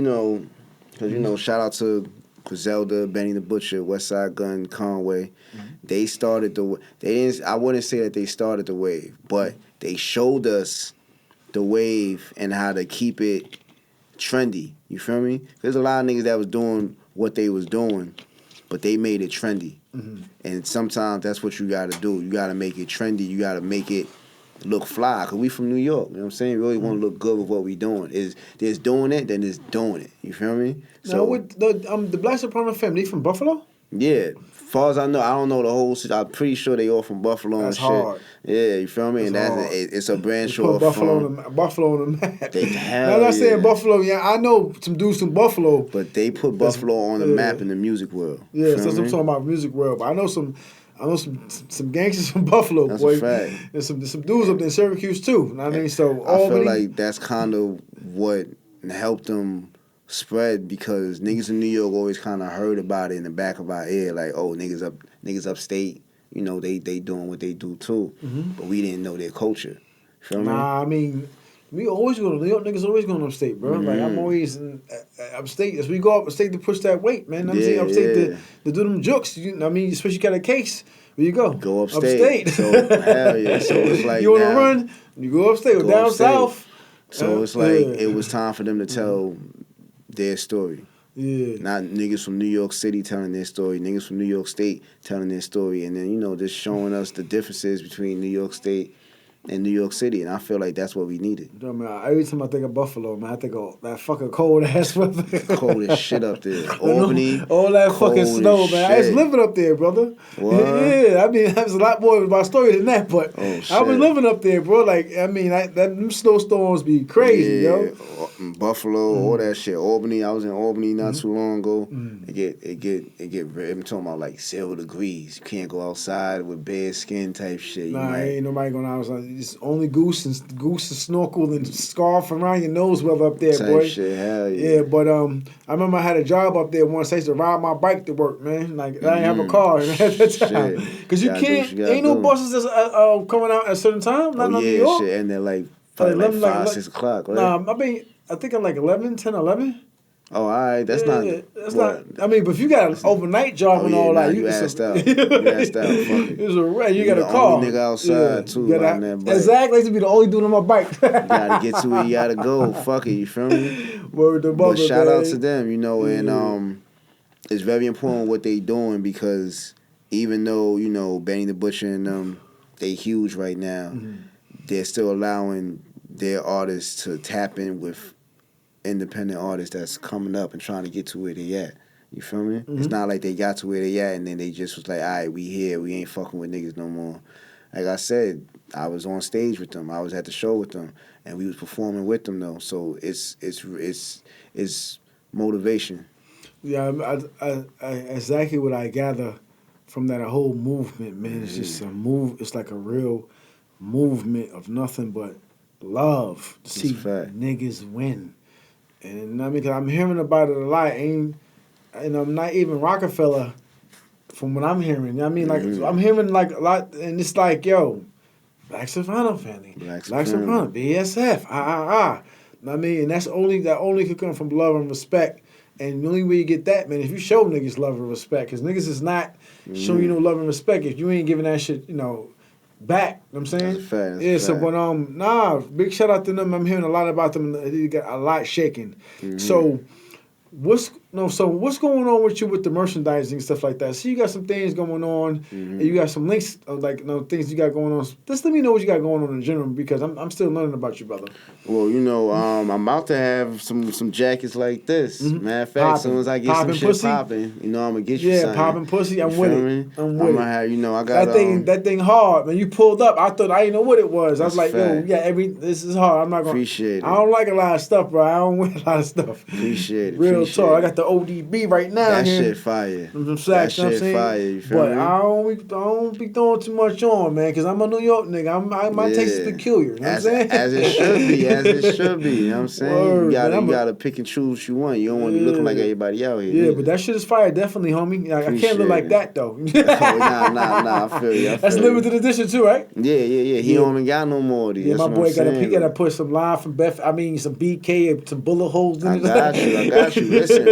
because shout out to Griselda, Benny the Butcher, Westside Gun, Conway. They started I wouldn't say that they started the wave, but they showed us the wave and how to keep it trendy. You feel me? There's a lot of niggas that was doing what they was doing, but they made it trendy. And sometimes that's what you gotta do. You gotta make it trendy. You gotta make it look fly, because we from New York. You know what I'm saying? We really want to look good with what we doing. There's doing it, then there's doing it. You feel me? So with the Black Soprano family, they from Buffalo? Yeah. Far as I know, I don't know the whole. I'm pretty sure they all from Buffalo and shit. Hard. Yeah, you feel me? That's and it's a branch put off Buffalo on the map. I'm not saying Buffalo. Yeah, I know some dudes from Buffalo, but they put Buffalo on the map in the music world. Yeah, so I'm talking about music world. But I know some gangsters from Buffalo, that's boy. A fact. And some dudes up there in Syracuse too. You know what I mean? So I feel like that's kind of what helped them spread, because niggas in New York always kind of heard about it in the back of our ear, like, oh, niggas upstate, they doing what they do too, but we didn't know their culture. Feel me? Nah, I mean, we always go to New York. Niggas always going upstate, bro. Like I'm always in upstate. As we go up upstate to push that weight, man. I'm saying upstate to do them jokes. Especially you got a case. Where you go? Go upstate. So hell yeah. So it's like you want to run, you go upstate or down upstate. south. So it's like it was time for them to tell their story. Yeah. Not niggas from New York City telling their story, niggas from New York State telling their story, and then, just showing us the differences between New York State and New York City, and I feel like that's what we needed. Every time I think of Buffalo, man, I think of that fucking cold ass weather. Cold as shit up there. Albany. All that fucking snow, man. I was living up there, brother. What? Yeah, I mean, that was a lot more of my story than that, but I was living up there, bro. Like, I mean, them snowstorms be crazy, yo. Buffalo, all that shit. Albany, I was in Albany not too long ago. It get I'm talking about like 0 degrees. You can't go outside with bare skin type shit. Ain't nobody going outside. It's only goose and snorkel and scarf around your nose weather up there, boy. Shit, hell yeah. Yeah, but I remember I had a job up there once. I used to ride my bike to work, man. Like I didn't have a car at that time, because you can't. Ain't no buses that's coming out at a certain time. Not in New York. Shit, and they're like 5, 6 o'clock. Right? Nah, I think I'm like 11, 10, 11. Oh, all right. That's not. I mean, but if you got an overnight job and all that, you asked out. You asked out. Fuck it. It's a red. You got a car. Only nigga outside too. On that bike. Exactly. I used to be the only dude on my bike. You gotta get to where you gotta go. Fuck it. You feel me? Word to mother, but shout out to them. And it's very important what they doing, because even though Benny the Butcher and them, they huge right now, they're still allowing their artists to tap in with independent artists that's coming up and trying to get to where they at. You feel me? It's not like they got to where they at and then they just was like, all right, we here. We ain't fucking with niggas no more. Like I said, I was on stage with them. I was at the show with them, and we was performing with them though. So it's motivation. Yeah, I exactly what I gather from that whole movement, man. It's just It's like a real movement of nothing but love to see niggas win. And I mean, 'cause I'm hearing about it a lot. And I'm not even Rockefeller from what I'm hearing. I mean, like, I'm hearing like a lot, and it's like, yo, Black Soprano family, Black Soprano, BSF, I mean, and that only could come from love and respect. And the only way you get that, man, if you show niggas love and respect, because niggas is not showing you no love and respect if you ain't giving that shit, back. You know what I'm saying? That's a fact. Yeah, so but big shout out to them. I'm hearing a lot about them. They got a lot shaking. So No, so what's going on with you with the merchandising and stuff like that? So you got some things going on, and you got some links of like things you got going on. Just let me know what you got going on in general because I'm still learning about you, brother. Well, I'm about to have some jackets like this. Matter of fact, as soon as I get some shit popping, I'm gonna get you something. Yeah, popping pussy. I'm with it. I'm with it. Have, I got that thing hard, man. You pulled up. I thought I didn't know what it was. I was like, yo, this is hard. I'm not gonna appreciate it. I don't like a lot of stuff, bro. I don't wear a lot of stuff. Appreciate it. Real talk. I got the ODB right now. That shit fire. That shit fire. You feel me? I don't be throwing too much on, man, because I'm a New York nigga. My taste is peculiar. You know what I'm saying? As it should be. As it should be. You know what I'm saying? Word, you gotta pick and choose what you want. You don't want to be looking like everybody out here. Yeah, but that shit is fire, definitely, homie. I can't look like that though. Nah. I feel you. That's limited edition too, right? Yeah. He don't even got no more of these. Yeah, my boy gotta put some line from Bedford. I mean, some BK and some bullet holes in it. I got you.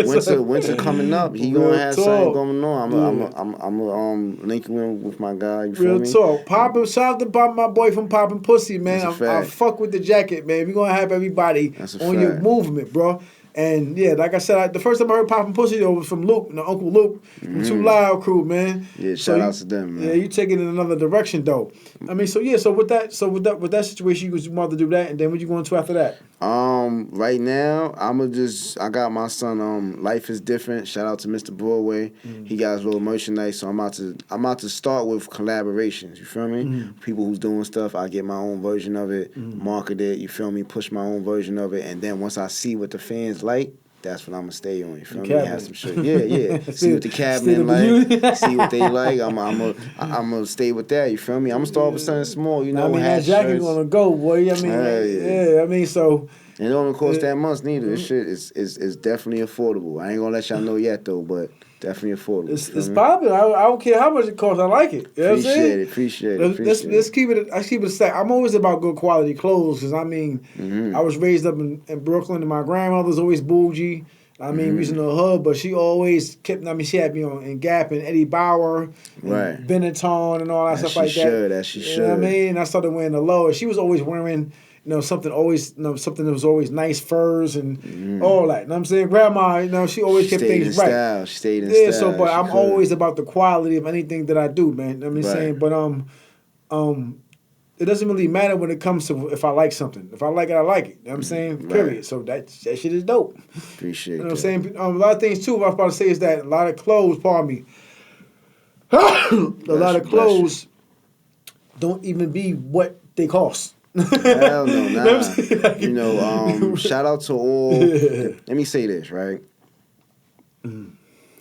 Listen, winter coming up. He gonna have something going on. I'm link you in with my guy. You feel me? Real talk. Shout out to my boy from Poppin' Pussy, man. I fuck with the jacket, man. We gonna have everybody on your movement, bro. And yeah, like I said, the first time I heard Poppin' Pussy though was from Luke, Uncle Luke, from Too Loud Crew, man. Yeah, shout out to them, man. Yeah, you take it in another direction though. I mean, so with that situation, you want to do that, and then what you going to after that? Right now, I got my son. Life is Different. Shout out to Mr. Broadway. He got his little merchandise, so I'm about to start with collaborations. You feel me? People who's doing stuff, I get my own version of it, market it. You feel me? Push my own version of it, and then once I see what the fans like, that's what I'm gonna stay on. You feel me? Have some shit. Yeah. See what the cabinet like. See what they like. I'm gonna stay with that. You feel me? I'm gonna start with something small. I mean, that jacket gonna go, boy. I mean, yeah. I mean, so. It don't cost that much neither. This shit is definitely affordable. I ain't gonna let y'all know yet though, but definitely affordable. It's popular. I don't care how much it costs. I like it. You know what I'm saying? Appreciate it. Let's keep it. I keep it a stack. I'm always about good quality clothes because I mean, I was raised up in Brooklyn and my grandmother's always bougie. I mean, we was in the hood, but she always kept. I mean, she had me on in Gap and Eddie Bauer, and Benetton and all that stuff like that. She should. You know what I mean? I started wearing the low. She was always wearing. Something that was always nice furs and all that. You know what I'm saying? Grandma, she always kept things right. Style. She stayed in style. Yeah, so but I'm always about the quality of anything that I do, man. You know what I'm saying? But it doesn't really matter when it comes to if I like something. If I like it, I like it. You know what I'm saying? Period. So that shit is dope. Appreciate it. You know what I'm saying? A lot of things too, what I was about to say is that a lot of clothes, pardon me. A lot of clothes don't even be what they cost. Hell no, nah. Shout out to all. Let me say this, right?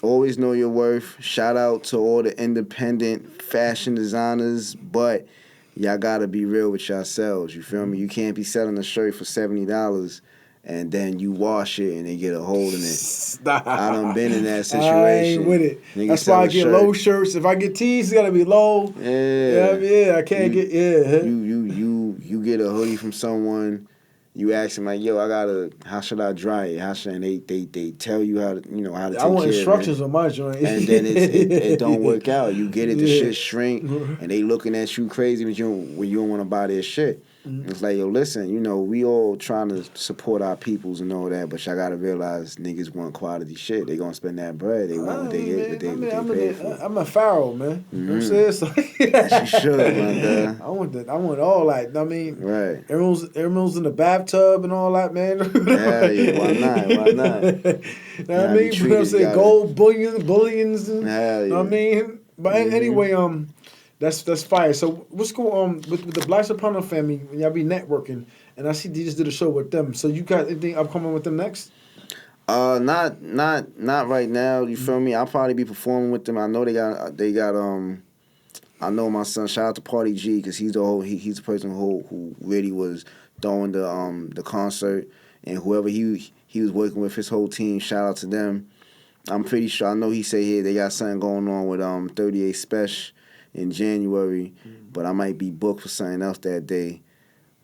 Always know your worth. Shout out to all the independent fashion designers, but y'all gotta be real with yourselves. You feel me? You can't be selling a shirt for $70 and then you wash it and they get a hole in it. I done been in that situation. I ain't with it. That's why I get low shirts. If I get tees, it's gotta be low. Yeah, I can't get. You get a hoodie from someone. You ask them like, yo, how should I dry it? And they tell you how to, how to take care of it. I want instructions on my joint. And then it don't work out. You get it, the shit shrink, and they looking at you crazy when you don't want to buy their shit. It's like, yo, listen, we all trying to support our peoples and all that, but y'all gotta realize niggas want quality shit. They gonna spend that bread. They want what they get, what they pay for. I'm a pharaoh, man. You know what I'm saying? So, you should, man. I want all that. I mean, right. Everyone's in the bathtub and all that, man. Hell yeah, why not? You know what I mean? You know what I'm saying? Gold bullions and hell yeah. You know what I mean? But anyway, that's fire. So what's going on with the Black Soprano family when y'all be networking? And I see you just did a show with them. So you got anything upcoming with them next? Not right now. You feel me? I'll probably be performing with them. I know they got I know my son. Shout out to Party G because he's the person who really was throwing the concert, and whoever he was working with, his whole team. Shout out to them. I'm pretty sure. I know he said here they got something going on with 38 Special in January, but I might be booked for something else that day.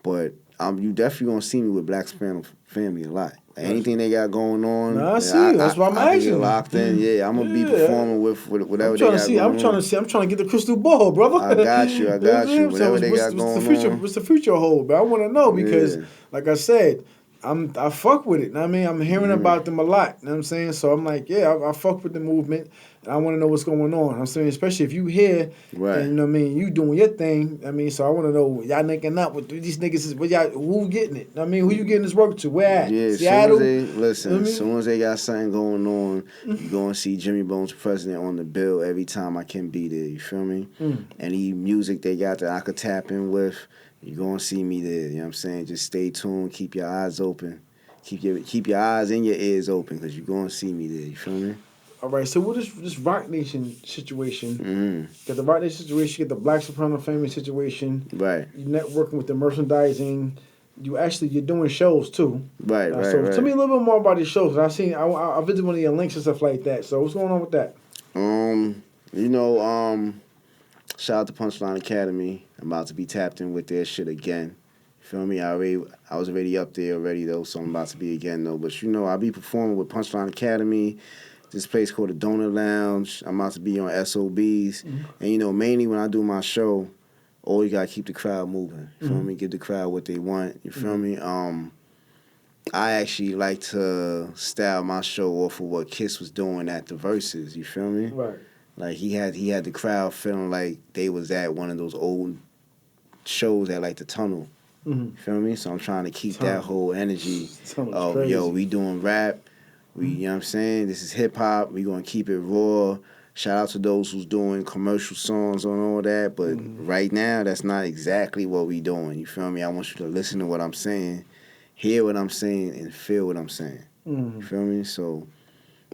But you definitely gonna see me with Black Soprano family a lot. Anything they got going on, I see. That's why I'm asking. Locked in. Yeah, I'm gonna be performing with whatever they got going on. I'm trying to get the crystal ball, brother. I got you. Whatever they got going on. What's the future hold? But I want to know because, like I said, I fuck with it. I mean, I'm hearing about them a lot. You know what I'm saying? So I'm like, yeah, I fuck with the movement, and I want to know what's going on. I'm saying, especially if you here, Right. and you know what I mean, you doing your thing. I mean, so I want to know y'all linking up with these niggas. Who getting it? I mean, who you getting this work to? Where at? Yeah, Seattle. as soon as they got something going on, you gonna see JimmieBones4President on the bill every time I can be there. You feel me? Any music they got that I could tap in with, you gonna see me there. You know what I'm saying? Just stay tuned. Keep your eyes open. Keep your eyes and your ears open because you're gonna see me there. You feel me? All right. So what is this Rock Nation situation? Mm-hmm. Got the Rock Nation situation. You got the Black Soprano family situation. Right. You networking with the merchandising. You're doing shows too. Right. So tell me a little bit more about these shows. I visited one of your links and stuff like that. So what's going on with that? Shout out to Punchline Academy. I'm about to be tapped in with their shit again. You feel me? I was already up there already though, so I'm about to be again though. But I'll be performing with Punchline Academy, this place called the Donut Lounge. I'm about to be on SOBs. And mainly when I do my show, you gotta keep the crowd moving. You feel me? Give the crowd what they want. You feel me? I actually like to style my show off of what Kiss was doing at the Verses. You feel me? Right. Like he had the crowd feeling like they was at one of those old shows at like the Tunnel. You feel me? So I'm trying to keep that whole energy of crazy. we doing rap. You know what I'm saying? This is hip hop. We gonna keep it raw. Shout out to those who's doing commercial songs and all that. But right now, that's not exactly what we doing. You feel me? I want you to listen to what I'm saying, hear what I'm saying, and feel what I'm saying. You feel me? So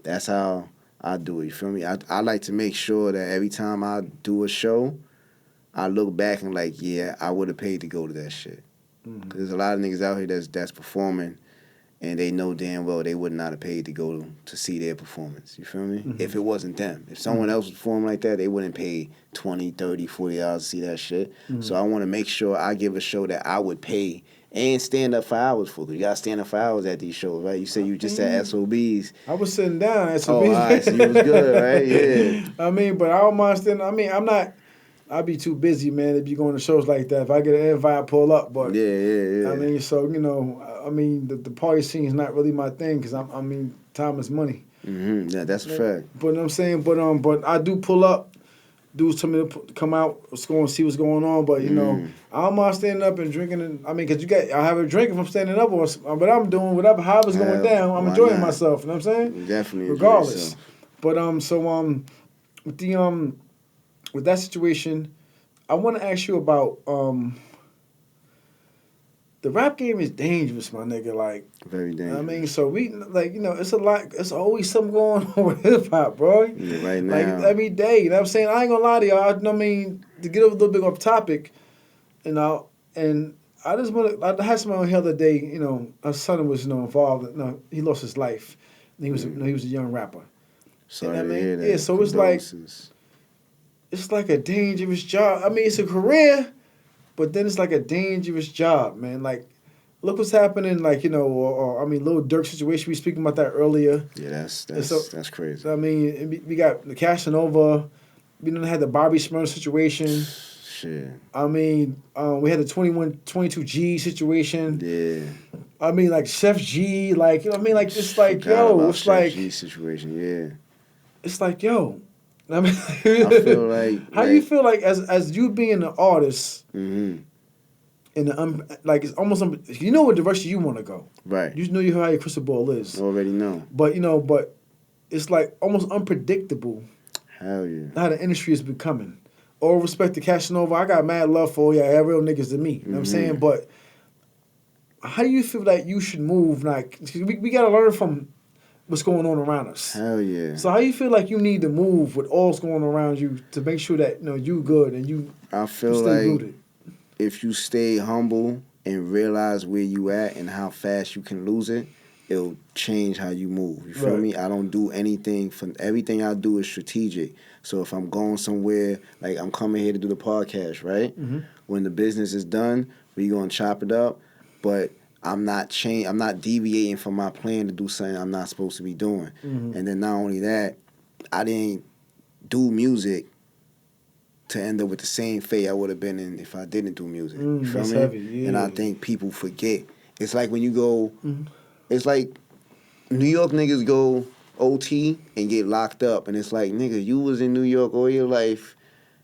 that's how I do it. You feel me? I like to make sure that every time I do a show, I look back and like, yeah, I would have paid to go to that shit. Because there's a lot of niggas out here that's performing, and they know damn well they would not have paid to go to see their performance. You feel me? If it wasn't them. If someone else was performing like that, they wouldn't pay $20, $30, $40 to see that shit. So I want to make sure I give a show that I would pay and stand up for hours for. You got to stand up for hours at these shows, right? You said you just at SOBs. I was sitting down at SOBs. Oh, all right, so you was good, right? Yeah. I mean, but I don't mind standing. I mean, I'm not. I'd be too busy, man, if you going to shows like that. If I get an invite, I pull up. But Yeah. I mean, so the party scene is not really my thing because time is money. Yeah, that's a fact. But you know what I'm saying, but I do pull up. Dudes tell me to come out, see what's going on. But I don't mind standing up and drinking. Because I have a drink if I'm standing up, but I'm doing whatever, however's going down. I'm enjoying myself. You know what I'm saying? Definitely. Regardless. But with the with that situation, I want to ask you about the rap game is dangerous, my nigga. Like, very dangerous. I mean, so it's a lot. It's always something going on with hip hop, bro. Yeah, right now. Like every day. You know what I'm saying? I ain't gonna lie to y'all. I mean, to get a little bit off topic, and I just want to. I had someone the other day. Our son was involved. He lost his life. And he was a young rapper. Sorry to hear that. Yeah, so it's like a dangerous job. I mean, it's a career, but then it's like a dangerous job, man. Like, look what's happening. Like, Lil Durk situation. We were speaking about that earlier. Yeah, that's crazy. I mean, we got the Casanova. We done had the Bobby Smurf situation. Shit. I mean, we had the 22G situation. Yeah. I mean, like Chef G. Like, it's like, it's Chef like G situation. Yeah. It's like, yo. I mean, I feel like how do you feel like as you being an artist, in it's almost you know what direction you want to go, right? You know how your crystal ball is. Already know. But but it's like almost unpredictable. Hell yeah. How the industry is becoming. All respect to Casanova, I got mad love for y'all real niggas to me. You know what I'm saying? But how do you feel like you should move? Like we gotta learn from what's going on around us. Hell yeah. So how you feel like you need to move with all's going on around you to make sure that you good and you I feel stay like rooted? If you stay humble and realize where you at and how fast you can lose it, it'll change how you move. You feel me? I don't do anything everything I do is strategic. So if I'm going somewhere, like I'm coming here to do the podcast, right? When the business is done, we gonna chop it up, but I'm not deviating from my plan to do something I'm not supposed to be doing. And then not only that, I didn't do music to end up with the same fate I would have been in if I didn't do music. You feel me? Heavy, yeah. And I think people forget it's like when you go, it's like New York niggas go OT and get locked up, and it's like, nigga, you was in New York all your life,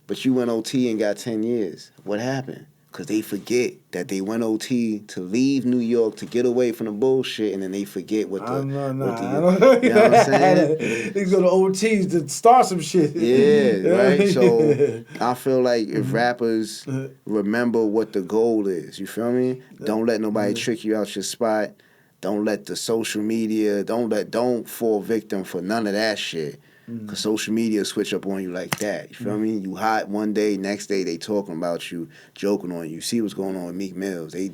but you went OT and got 10 years. What happened? Because they forget that they went OT to leave New York to get away from the bullshit, and then they forget what the... You know what I'm saying? Niggas go to OTs to start some shit. Yeah, right? So I feel like if rappers remember what the goal is, you feel me? Don't let nobody trick you out your spot. Don't let the social media, don't fall victim for none of that shit. Because social media switch up on you like that. You feel me? You hot one day, next day they talking about you, joking on you. See what's going on with Meek Mills. They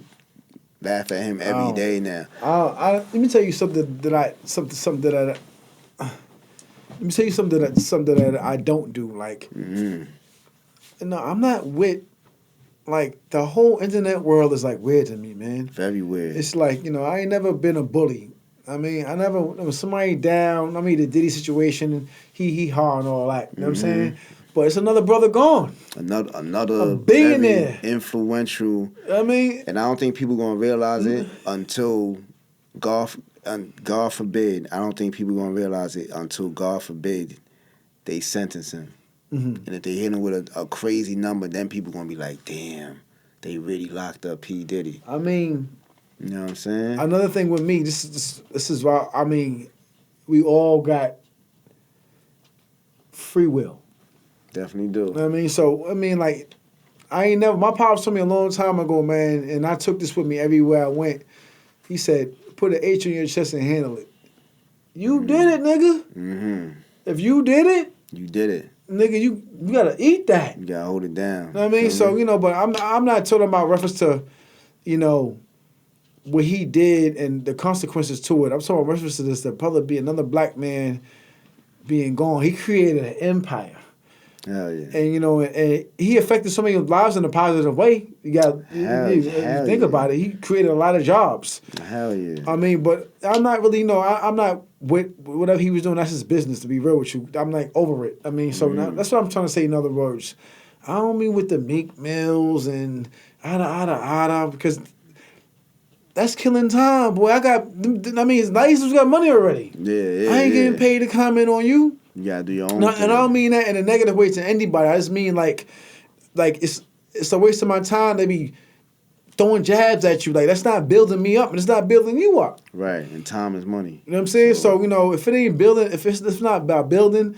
laugh at him every day now. Let me tell you something that I don't do. Like, no, I'm not with. Like, the whole internet world is like weird to me, man. Very weird. It's like, I ain't never been a bully. I mean, when somebody down, the Diddy situation, he ha and all that. You know what I'm saying? But it's another brother gone. Another a billionaire. Very influential. And I don't think people gonna realize it until God forbid. I don't think people gonna realize it until God forbid they sentence him. And if they hit him with a crazy number, then people gonna be like, damn, they really locked up P. Diddy. I mean, you know what I'm saying? Another thing with me, this is why, we all got free will. Definitely do. You know what I mean? So, like, my pops told me a long time ago, man, and I took this with me everywhere I went. He said, put an H on your chest and handle it. You did it, nigga. If you did it. You did it. Nigga, you gotta eat that. You gotta hold it down. You know what I mean? So, but I'm not talking about reference to, what he did and the consequences to it. I'm talking about reference to this, the probably be another black man being gone. He created an empire. Hell yeah. And, and he affected so many lives in a positive way. You think about it. He created a lot of jobs. Hell yeah. But I'm not really, I'm not with whatever he was doing. That's his business, to be real with you. I'm like over it. Now, that's what I'm trying to say in other words. I don't mean with the Meek Mills and because that's killing time, boy. It's nice. He's got money already. Yeah. I ain't getting paid to comment on you. You gotta do your own thing. And I don't mean that in a negative way to anybody. I just mean like it's a waste of my time to be throwing jabs at you. Like, that's not building me up and it's not building you up. Right. And time is money. You know what I'm saying? So, if it ain't building, if it's not about building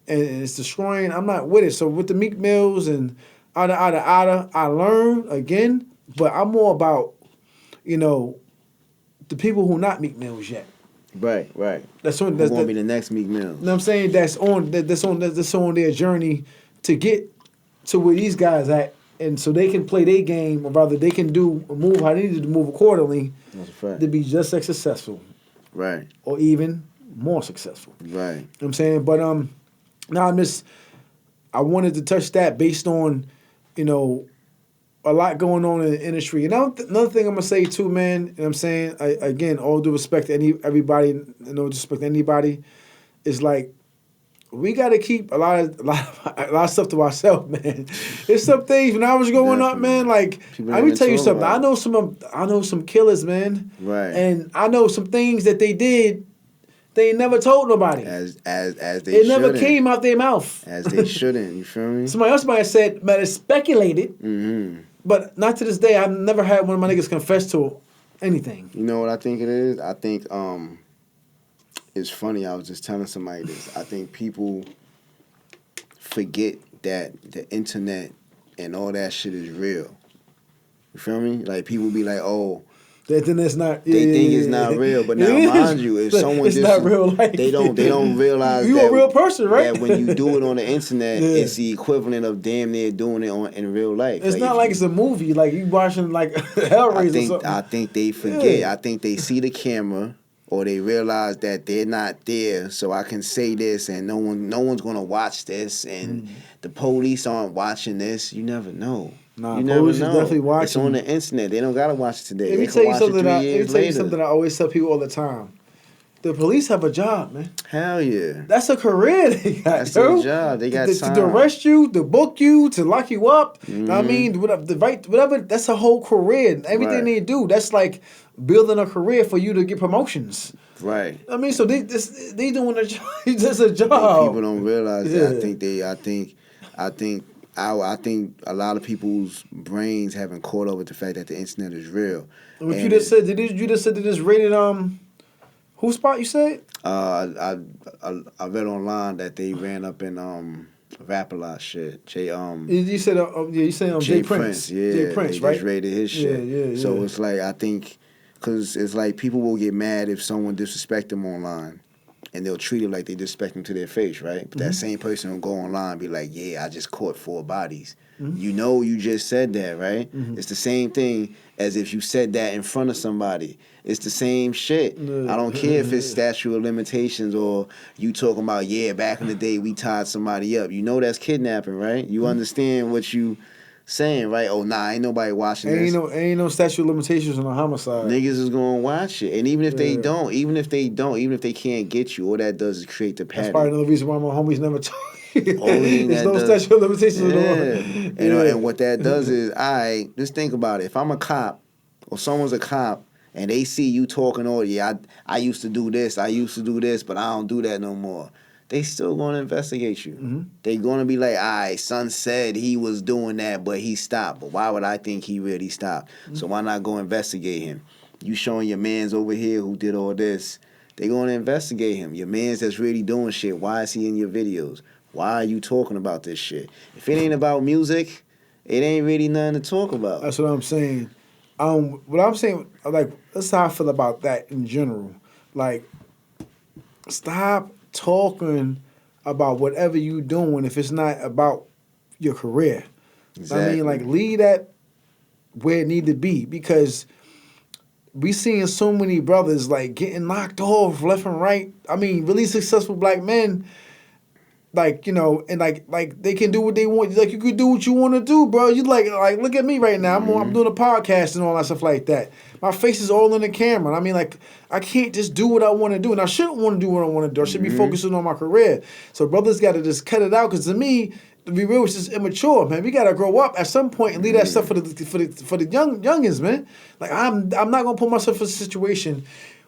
and it's destroying, I'm not with it. So with the Meek Mills and I learn again, but I'm more about, the people who not Meek Mills yet. Right. That's going to be the next Meek Mills. You know what I'm saying? That's on their journey to get to where these guys at, and so they can play their game, or rather they can move how they need to move accordingly. That's a fact. To be just as successful. Right. Or even more successful. Right. You know what I'm saying? But now I wanted to touch that based on, a lot going on in the industry. And another thing I'm gonna say too, man, you know what I'm saying? Again, all due respect to everybody, no disrespect to anybody, is like we gotta keep a lot of stuff to ourselves, man. There's some things when I was growing up, man, like let me tell you something. I know some killers, man. Right. And I know some things that they did. They never told nobody. As they it never came out their mouth. As they shouldn't, you feel me? Somebody else might have said, but it's speculated. But not to this day, I've never had one of my niggas confess to anything. You know what I think it is? I think it's funny. I was just telling somebody this. I think people forget that the internet and all that shit is real. You feel me? Like, people be like, oh, they think it's not. They think it's not real, but now mind you, if someone it's not real life. they don't realize you that a real person, right? That when you do it on the internet, it's the equivalent of damn near doing it in real life. It's not like it's a movie, like you watching like Hellraiser or something. I think they forget. Yeah. I think they see the camera, or they realize that they're not there, so I can say this, and no one's gonna watch this, and the police aren't watching this. You never know. Nah, you never know. Definitely watching. It's on the internet. They don't gotta watch it today. Let me tell you something. I always tell people all the time. The police have a job, man. Hell yeah. That's a career they got, That's their job. They got time. To arrest you, to book you, to lock you up. Mm-hmm. I mean, whatever. That's a whole career. Everything they do, that's like building a career for you to get promotions. Right. I mean, so they doing a job. It's a job. People don't realize that. I think a lot of people's brains haven't caught up with the fact that the internet is real. What you just said? You just said that this rated whose spot you said? I read online that they ran up in Rap-A-Lot shit. You said you said Jay Prince. Yeah, Jay Prince, they right? just rated his shit. Yeah. So it's like, I think, because it's like people will get mad if someone disrespect them online, and they'll treat it like they disrespect them to their face, right? But that same person will go online and be like, yeah, I just caught 4 bodies. You know, you just said that, right? It's the same thing as if you said that in front of somebody. It's the same shit. I don't care if it's statute of limitations or you talking about, yeah, back in the day we tied somebody up. You know that's kidnapping, right? You understand what you saying, right? Oh, nah, ain't nobody watching this. Ain't no statute of limitations on a homicide. Niggas is gonna watch it, and even if they can't get you, all that does is create the pattern. That's probably another reason why my homies never talk. There's no statute of limitations at all. And what that does is, just think about it. If I'm a cop or someone's a cop and they see you talking, I used to do this, but I don't do that no more. They still gonna investigate you. They gonna be like, son said he was doing that, but he stopped. But why would I think he really stopped? So why not go investigate him? You showing your mans over here who did all this, they gonna investigate him. Your mans that's really doing shit, why is he in your videos? Why are you talking about this shit? If it ain't about music, it ain't really nothing to talk about. That's what I'm saying. What I'm saying, like, that's how I feel about that in general. Like, stop talking about whatever you doing if it's not about your career. Exactly. I mean, like, leave that where it need to be, because we seeing so many brothers like getting knocked off left and right. I mean, really successful black men, like, you know, and like they can do what they want. Like, you could do what you want to do, bro. You like look at me right now. I'm doing a podcast and all that stuff like that. My face is all in the camera. I mean, like, I can't just do what I want to do, and I shouldn't want to do what I want to do. I should be focusing on my career. So brothers got to just cut it out, because to me, to be real, it's just immature, man. We got to grow up at some point and leave that stuff for the youngins, man. Like, I'm not gonna put myself in a situation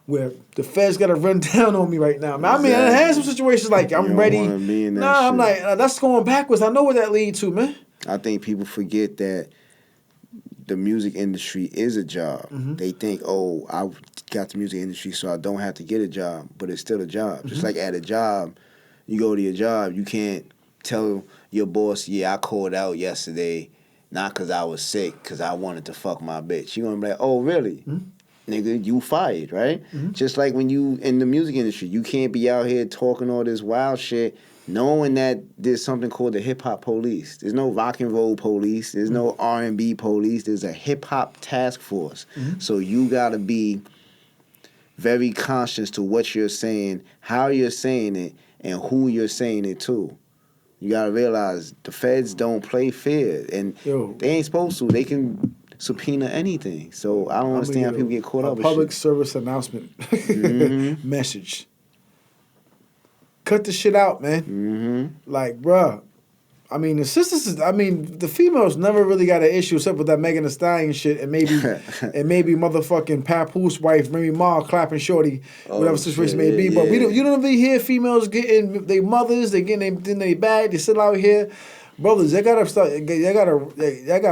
where the feds got to run down on me right now. Man, exactly. I mean, I had some situations like I'm ready. I'm like, that's going backwards. I know where that lead to, man. I think people forget that the music industry is a job. They think, oh, I got the music industry, so I don't have to get a job, but it's still a job. Just like at a job, you go to your job, you can't tell your boss, yeah, I called out yesterday, not because I was sick, because I wanted to fuck my bitch. You're going to be like, oh, really? Nigga, you fired, right? Just like when you in the music industry, you can't be out here talking all this wild shit knowing that there's something called the hip-hop police. There's no rock and roll police. There's no R&B police. There's a hip-hop task force. So you got to be very conscious to what you're saying, how you're saying it, and who you're saying it to. You got to realize the feds don't play fair, and they ain't supposed to. They can subpoena anything. So I don't understand how people get caught up with public shit. service announcement message. Cut the shit out, man. Like, bruh. I mean, the females never really got an issue except with that Megan Thee Stallion shit, and maybe motherfucking Papoose wife, Remy Ma, clapping shorty, whatever situation may be. But you don't really hear females getting their mothers, they getting in their bag, they sit out here. Brothers, they gotta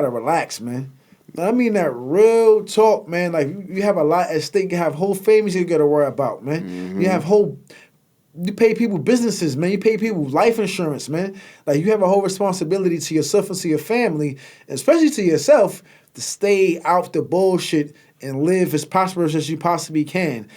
relax, man. I mean that real talk, man. Like, you have a lot at stake. You have whole families you gotta worry about, man. You pay people businesses, man. You pay people life insurance, man. Like, you have a whole responsibility to yourself and to your family, especially to yourself, to stay out the bullshit and live as prosperous as you possibly can.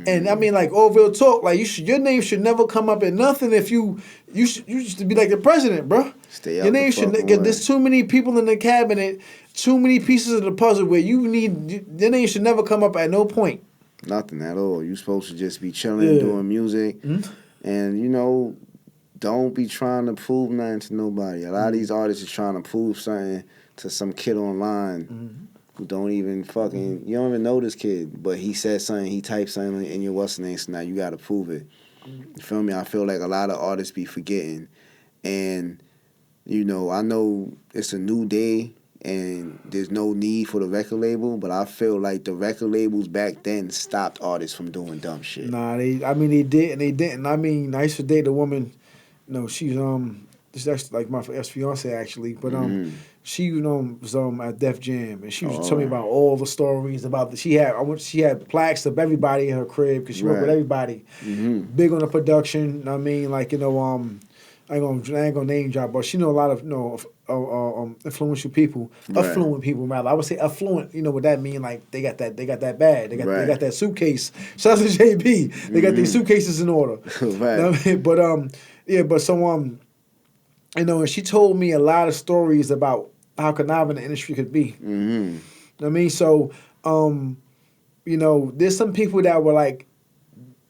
And I mean, like, all real talk, like, your name should never come up in nothing if you should be like the president, bro. Stay out your name should get. There's too many people in the cabinet, too many pieces of the puzzle where your name should never come up at no point. Nothing at all. You're supposed to just be chilling, doing music, and, you know, don't be trying to prove nothing to nobody. A lot of these artists are trying to prove something to some kid online who don't even fucking, you don't even know this kid, but he said something, he typed something in your what's the name, so now you gotta prove it. You feel me? I feel like a lot of artists be forgetting. And, you know, I know it's a new day and there's no need for the record label, but I feel like the record labels back then stopped artists from doing dumb shit. Nah, they did and they didn't. I mean, I used to date a woman, she's this is actually like my ex-fiance actually, but she was at Def Jam and she was telling me about all the stories about she had plaques of everybody in her crib because she worked with everybody. Big on the production. I mean, like, I ain't gonna name drop, but she know a lot of influential people, affluent people rather. I would say affluent. You know what that mean? Like they got that bag, they got that suitcase. Shout out to JB. They got these suitcases in order. Right. You know what I mean? But and she told me a lot of stories about how conniving the industry could be. You know what I mean? So there's some people that were like,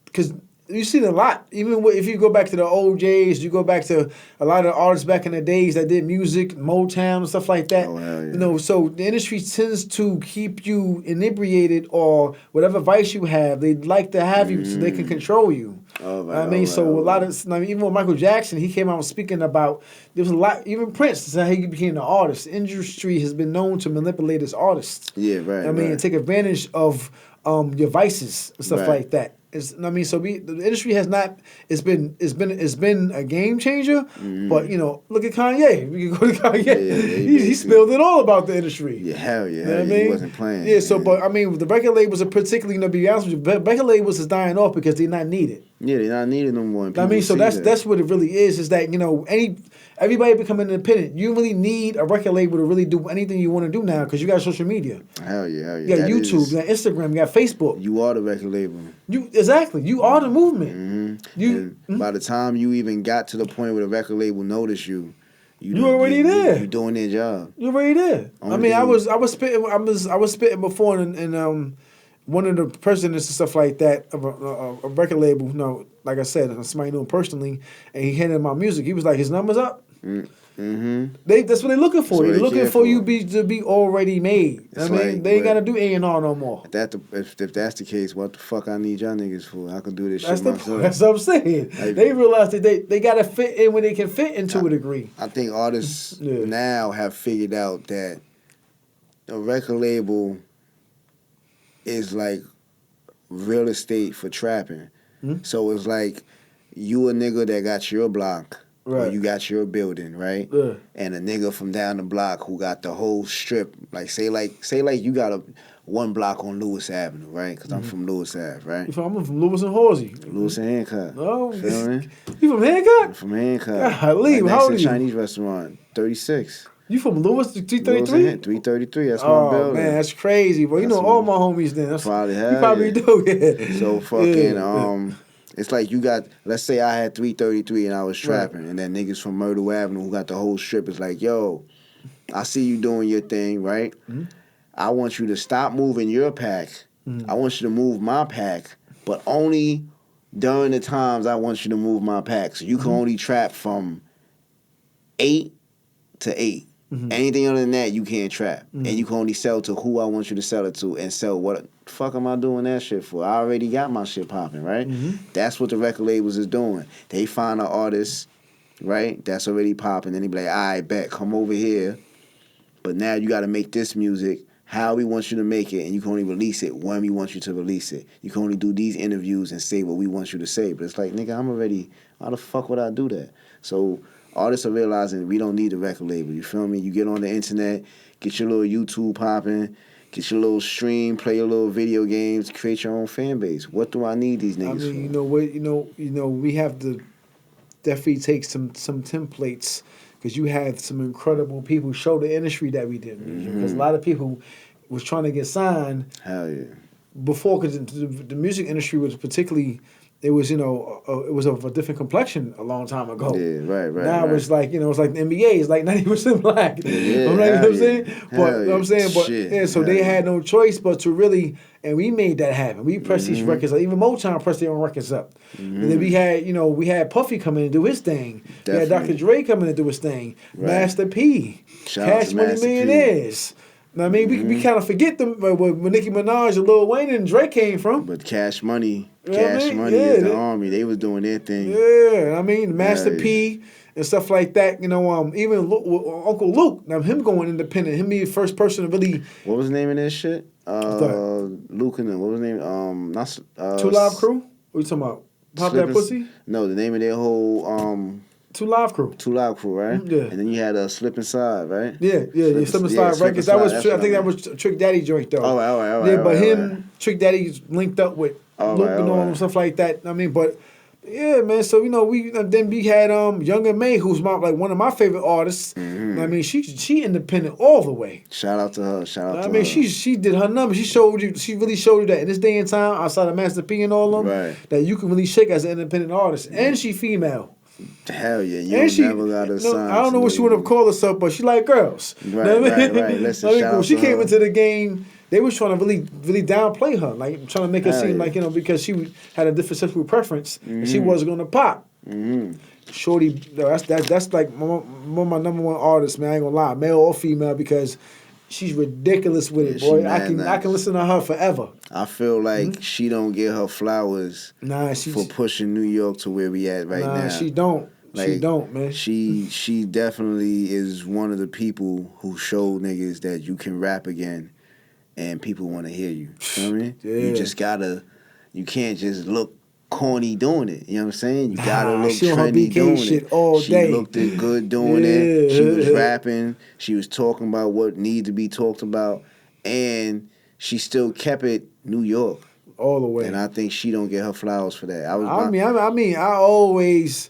because you see it a lot. Even if you go back to the old days, you go back to a lot of artists back in the days that did music, Motown and stuff like that. Oh, hell yeah. So the industry tends to keep you inebriated or whatever vice you have. They'd like to have you so they can control you. Oh, right, I mean, a lot of, even with Michael Jackson, he came out speaking about, there was a lot, even Prince, that's how he became an artist. The industry has been known to manipulate its artists. Yeah, right. And take advantage of your vices and stuff like that. So the industry has not. It's been a game changer, but look at Kanye. We can go to Kanye. Yeah, he spilled it all about the industry. Yeah, hell yeah. You know what I mean? He wasn't playing. Yeah, so but the record labels are particularly, to be honest with you, record labels is dying off because they're not needed. Yeah, they're not needed no more. So that's what it really is that everybody becoming independent. You really need a record label to really do anything you want to do now because you got social media. Hell yeah. You got YouTube, you got Instagram, you got Facebook. You are the record label. Exactly. You are the movement. By the time you even got to the point where the record label noticed you, you already there. You doing their job. You already there. I was spitting before and one of the presidents and stuff like that of a record label, like I said, somebody knew him personally, and he handed my music. He was like, his number's up. That's what they're looking for. They're looking for you to be already made. They ain't got to do A&R no more. If that's the case, what the fuck I need y'all niggas for? I can do this shit myself. That's what I'm saying. They realize that they got to fit in when they can fit in to a degree. I think artists now have figured out that a record label is like real estate for trapping. So it's like you a nigga that got your block, or you got your building, right? Yeah. And a nigga from down the block who got the whole strip. Like say you got one block on Lewis Avenue, right? Because I'm from Lewis Ave, right? I'm from Lewis and Horsey. Lewis and Hancock. Oh, feel me? You from Hancock? I'm from Hancock. Golly, how old are you? Chinese restaurant, 36. You from Lewis 333? 333, that's my building. Oh, man, that's crazy. Well, you know all my homies then. You probably do, yeah. So fucking, it's like you got, let's say I had 333 and I was trapping, and then niggas from Myrtle Avenue who got the whole strip is like, yo, I see you doing your thing, right? I want you to stop moving your pack. I want you to move my pack, but only during the times I want you to move my pack. So you can only trap from 8 to 8. Anything other than that, you can't trap. And you can only sell to who I want you to sell it to and sell what the fuck am I doing that shit for? I already got my shit popping, right? That's what the record labels is doing. They find an artist, right, that's already popping, and they be like, all right, bet, come over here. But now you got to make this music how we want you to make it, and you can only release it when we want you to release it. You can only do these interviews and say what we want you to say. But it's like, nigga, I'm already, how the fuck would I do that? So artists are realizing we don't need a record label. You feel me? You get on the internet, get your little YouTube popping, get your little stream, play your little video games, create your own fan base. What do I need these niggas for? You know what? We have to definitely take some templates because you had some incredible people show the industry that we did. Because a lot of people was trying to get signed. Hell yeah. Before, because the music industry was particularly. It was, it was of a different complexion a long time ago. Yeah, right. Now it's like, it's like the NBA. It's like 90% black. Yeah, you know what I'm saying? They had no choice but to really, and we made that happen. We pressed these records up. Even Motown pressed their own records up. And then we had Puffy come in and do his thing. Definitely. We had Dr. Dre come in and do his thing. Right. Master P. Shout out Cash to Money Master P. Millionaires. I mean, we kind of forget them where Nicki Minaj and Lil Wayne and Drake came from. But Cash Money Yeah, is the army. They was doing their thing. Yeah, I mean, Master P and stuff like that. You know, even Uncle Luke, now him going independent, him being the first person to really. What was the name of this shit? Luke and them. What was the name? Two Live Crew? What you talking about? Pop That Pussy? No, the name of their whole Two Live Crew. Two Live Crew, right? Yeah. And then you had a Slip Inside, right? Yeah, Slip Inside Records. That was I think that was Trick Daddy joint though. All right. Yeah, but him, Trick Daddy linked up with Luke and all stuff like that. I mean, but yeah, man. So you know, we had Young and May, who's one of my favorite artists. I mean, she independent all the way. Shout out to her. I mean, she did her numbers. She really showed you that in this day and time, outside of Master P and all of them, that you can really shake as an independent artist, and she female. Hell yeah, you never got a sign. I don't know what she would have called herself, but she like girls. Right. Listen, shout out when she to came her. into the game, they was trying to really downplay her, like trying to make her seem like, you know, because she had a different sexual preference and she wasn't gonna pop. Shorty, that's like one of my number one artists, man. I ain't gonna lie, male or female, because she's ridiculous with it, boy. I can listen to her forever. I feel like she don't get her flowers for pushing New York to where we at right now. Nah, she don't. Like, she don't, man. She definitely is one of the people who showed niggas that you can rap again and people want to hear you. You know what I mean? Yeah. You just gotta, you can't just look corny doing it. You know what I'm saying? You gotta look she on her trendy BK doing shit it. all She day. looked good doing it. She was rapping. She was talking about what needed to be talked about. And she still kept it New York. All the way. And I think she don't get her flowers for that. I always,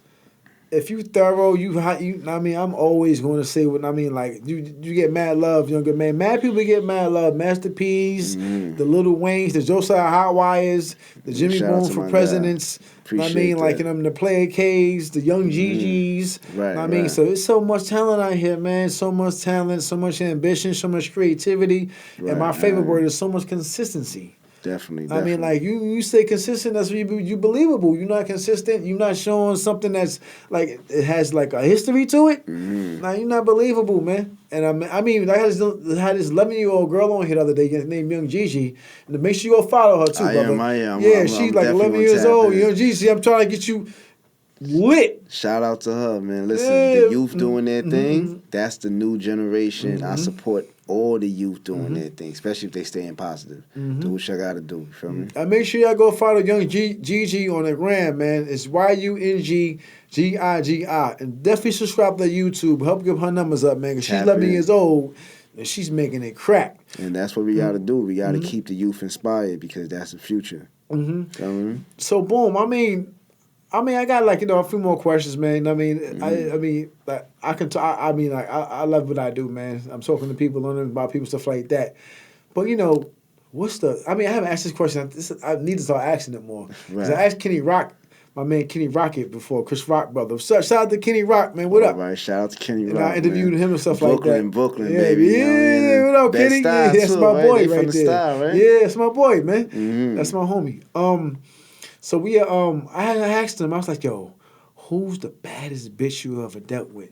if you thorough, I'm always going to say what I mean. Like you get mad love, Younger Man. Mad people get mad love. Master P's, the Little Waynes, the Josiah Hot Wires, the JimmieBones for Presidents. I mean, like the Player K's, the Young GGs. Right. So it's so much talent out here, man. So much talent, so much ambition, so much creativity, and my favorite word is so much consistency. Definitely. I mean, like you stay consistent. That's when you believable. You're not consistent. You're not showing something that's like it has like a history to it. Now you're not believable, man. And I mean, I had this 11-year-old girl on here the other day named Young Gigi. And make sure you go follow her too, brother. I am. Yeah, she's like 11 years old. Young Gigi, I'm trying to get you lit. Shout out to her, man. Listen, the youth doing their thing. That's the new generation. I support all the youth doing their thing, especially if they staying positive. Do what you gotta do. You feel me? And make sure y'all go follow Young Gigi on the gram, man. It's YUNGGIGI. And definitely subscribe to YouTube. Help give her numbers up, man. Because she's 11 years old and she's making it crack. And that's what we gotta do. We gotta keep the youth inspired because that's the future. So boom, I mean, I got a few more questions, man. I mean, I love what I do, man. I'm talking to people, learning about people, stuff like that. But I haven't asked this question. I need to start asking it more. Because I asked Kenny Rock, my man Kenny Rocket before, Chris Rock brother. Shout out to Kenny Rock, man. What up? All right, shout out to Kenny Rock. And I interviewed him and stuff Brooklyn, like that. Brooklyn, yeah, baby. Yeah, what up, Kenny? Yeah, that's my boy right there. Style, right? Yeah, that's my boy, man. That's my homie. So I had asked him, I was like, yo, who's the baddest bitch you ever dealt with?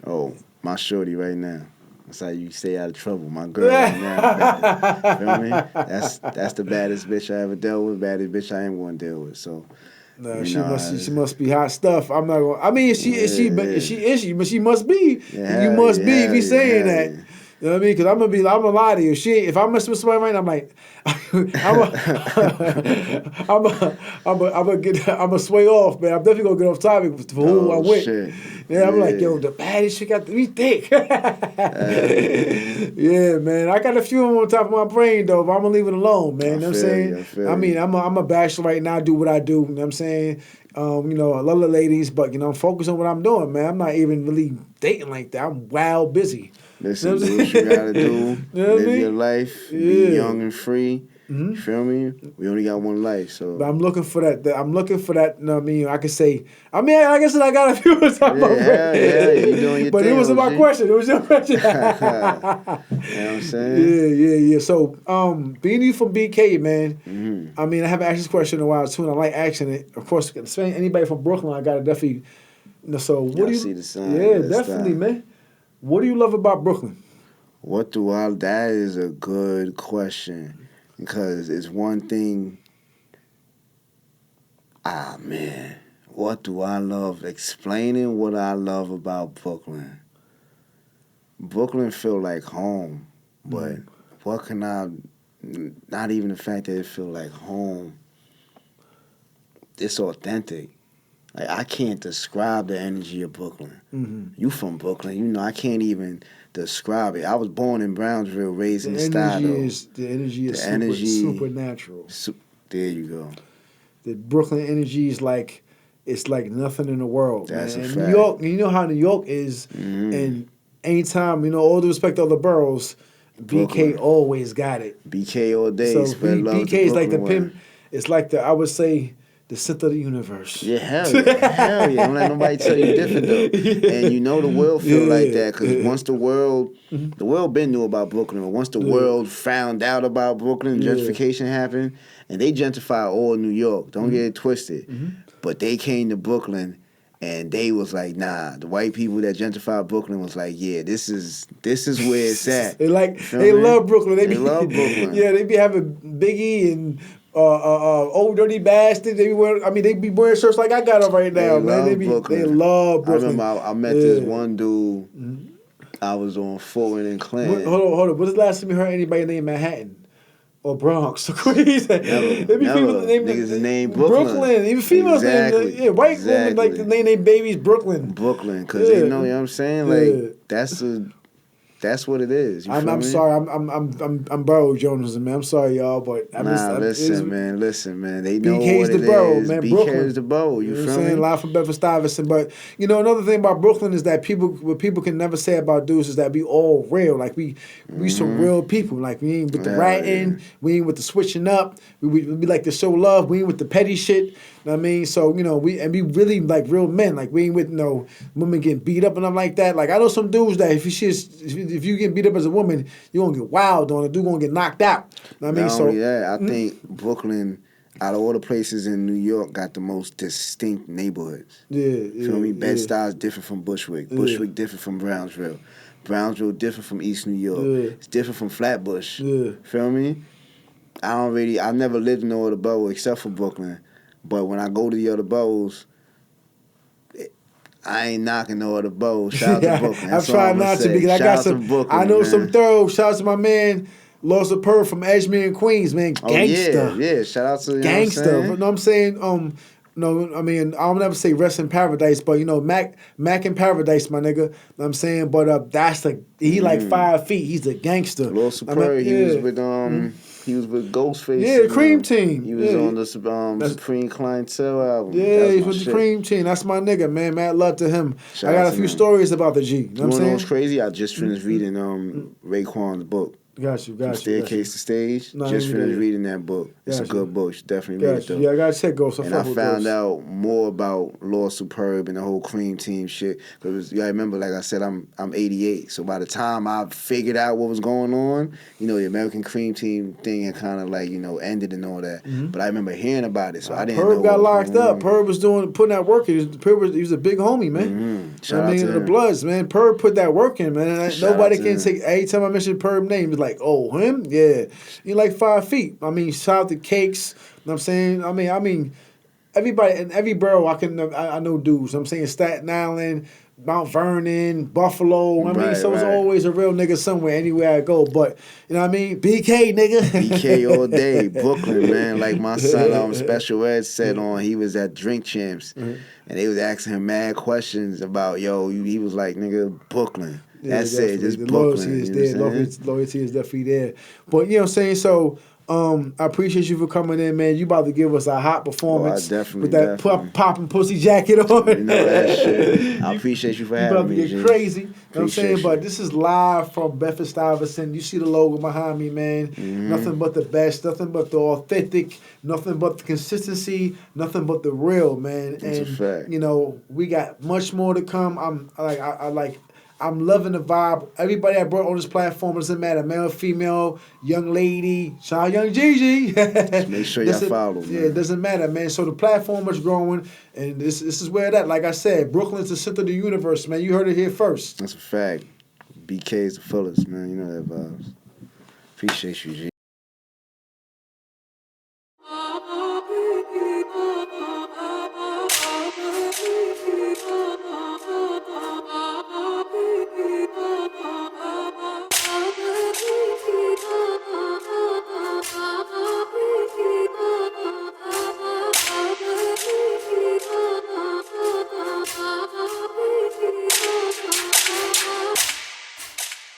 Oh, my shorty right now. That's how you stay out of trouble. My girl right now. Feel me? That's the baddest bitch I ever dealt with, baddest bitch I am going to deal with. So, she must be hot stuff. I'm not going. I mean, but she must be. Yeah, you must be. Be saying that. Yeah. You know what I mean? Because I'm gonna lie to you. If I mess with somebody right now, I'm like, I'm gonna sway off, man. I'm definitely gonna get off topic for who I'm with. Shit. Yeah, I'm like, yo, the baddest shit got to be thick. Yeah, man. I got a few of them on top of my brain though, but I'm gonna leave it alone, man. You know what I'm saying? I mean, I'm a bachelor right now. I do what I do. You know what I'm saying? I love the ladies, but I'm focused on what I'm doing, man. I'm not even really dating like that. I'm wild busy. Listen, do what you gotta do. Live your life. Be young and free. You feel me? We only got one life, so. But I'm looking for that. I'm looking for that. You know what I mean? I can say. I mean, like I said, I got a few of them. Yeah, you doing your but thing. It wasn't my question. It was your question. You know what I'm saying? Yeah. So, being you from BK, man. I mean, I haven't asked this question in a while too, and I like asking it. Of course, anybody from Brooklyn, I gotta definitely. So, what do you see the sign? Yeah, definitely, man. What do you love about Brooklyn? That is a good question. Because it's one thing. Man. What do I love? Explaining what I love about Brooklyn. Brooklyn feel like home. But what can I... Not even the fact that it feel like home. It's authentic. Like, I can't describe the energy of Brooklyn. Mm-hmm. You from Brooklyn. You know, I can't even describe it. I was born in Brownsville, raised in Stuyvesant. The energy is supernatural. There you go. The Brooklyn energy is like, it's like nothing in the world. That's man. a And fact. New York, you know how New York is, and anytime, all due respect to other boroughs, Brooklyn. BK always got it. BK all day. So Spread love BK to is like the Brooklyn pimp. It's like I would say, the center of the universe. Yeah, hell yeah. Don't let nobody tell you different, though. And the world feel like that, because once the world been knew about Brooklyn, but once the world found out about Brooklyn, gentrification happened, and they gentrified all New York. Don't get it twisted. But they came to Brooklyn, and they was like, nah. The white people that gentrified Brooklyn was like, yeah, this is where it's at. They love Brooklyn. They love Brooklyn. Yeah, they be having Biggie and Old Dirty Bastard. They be wearing shirts like I got on right now, man. They love Brooklyn. I remember I met this one dude. I was on Fulton and Clinton. Hold on. When's the last time you heard anybody named Manhattan? Or Bronx or Queens? Never. Niggas named Brooklyn. Even females named, white women like the name their babies Brooklyn. Because they know, you know what I'm saying? Like, that's what it is. I'm sorry. I'm Burrow Jones, man. I'm sorry, y'all, but listen, man. They know BK's what it the borough, is. man. BK Brooklyn is the borough. You know feel what I'm saying? me? Live from Bedford, Stuyvesant. But another thing about Brooklyn is that what people can never say about dudes is that we all real. Like we some real people. Like we ain't with the ratting. Yeah. We ain't with the switching up. We like to show love. We ain't with the petty shit. You know what I mean? So, we really like real men. Like we ain't with women getting beat up and I'm like that. Like I know some dudes that if you get beat up as a woman, you're gonna get wild on it. Dude gonna get knocked out. You know what I mean? Not only that, I think Brooklyn, out of all the places in New York, got the most distinct neighborhoods. Yeah. Feel me? Bed-Stuy's different from Bushwick. Bushwick different from Brownsville. Brownsville different from East New York. Yeah. It's different from Flatbush. Yeah. Feel me? I never lived in no other borough except for Brooklyn. But when I go to the other boroughs, I ain't knocking no other boroughs. Shout out to Brooklyn. I'm trying not to because I got some. Brooklyn, I know man. some thorough. Shout out to my man, Law Superb from Edgemere and Queens, man. Gangster. Oh, yeah. Shout out to gangster. You know what I'm saying? No, I mean, I'll never say rest in paradise, but Mac in paradise, my nigga. You know what I'm saying? But that's he like 5 feet. He's a gangster. Law Superb, he was with he was with Ghostface. Yeah, Cream Team. He was on the Supreme Clientele album. Yeah, he was the Cream Team. That's my nigga, man. Mad love to him. I got a few stories about the G. You know what I'm saying? What's crazy? I just finished reading Raekwon's book. Got you. Staircase to Stage. Just finished reading that book. It's a good book. You should definitely read it, though. Yeah, I got to check Ghost. And I found out more about Law Superb and the whole Cream Team shit. Because I remember, like I said, I'm 88. So by the time I figured out what was going on, the American Cream Team thing had kind of ended and all that. But I remember hearing about it, so I didn't know. Perb got locked up. Perb was putting that work in. He was a big homie, man. Shout out to the him. Bloods, man. Perb put that work in, man. Nobody can take. Every time I mention Perb name, it's like, oh, him? Yeah. He like 5 feet. I mean, shout out to Cakes. You know what I'm saying? I mean, everybody in every borough I know dudes. I'm saying Staten Island, Mount Vernon, Buffalo. It's always a real nigga somewhere, anywhere I go. But, you know what I mean? BK, nigga. BK all day. Brooklyn, man. Like my son, Special Ed said he was at Drink Champs. And they was asking him mad questions about, he was like, nigga, Brooklyn. That's it, just the Brooklyn. Loyalty is there. Loyalty is definitely there. But, you know what I'm saying? So, I appreciate you for coming in, man. You about to give us a hot performance with that popping pussy jacket on. You know that shit. I appreciate you for having me. You about to get crazy. You know what I'm saying? But this is live from Bedford Stuyvesant. You see the logo behind me, man. Nothing but the best. Nothing but the authentic. Nothing but the consistency. Nothing but the real, man. That's a fact. We got much more to come. I'm loving the vibe. Everybody I brought on this platform, doesn't matter, male, female, young lady, shout out Young Gigi. Make sure y'all follow, man. Yeah, it doesn't matter, man. So the platform is growing, and this is where that, like I said, Brooklyn's the center of the universe, man. You heard it here first. That's a fact. BK is the fullest, man. You know that vibes. Appreciate you, G.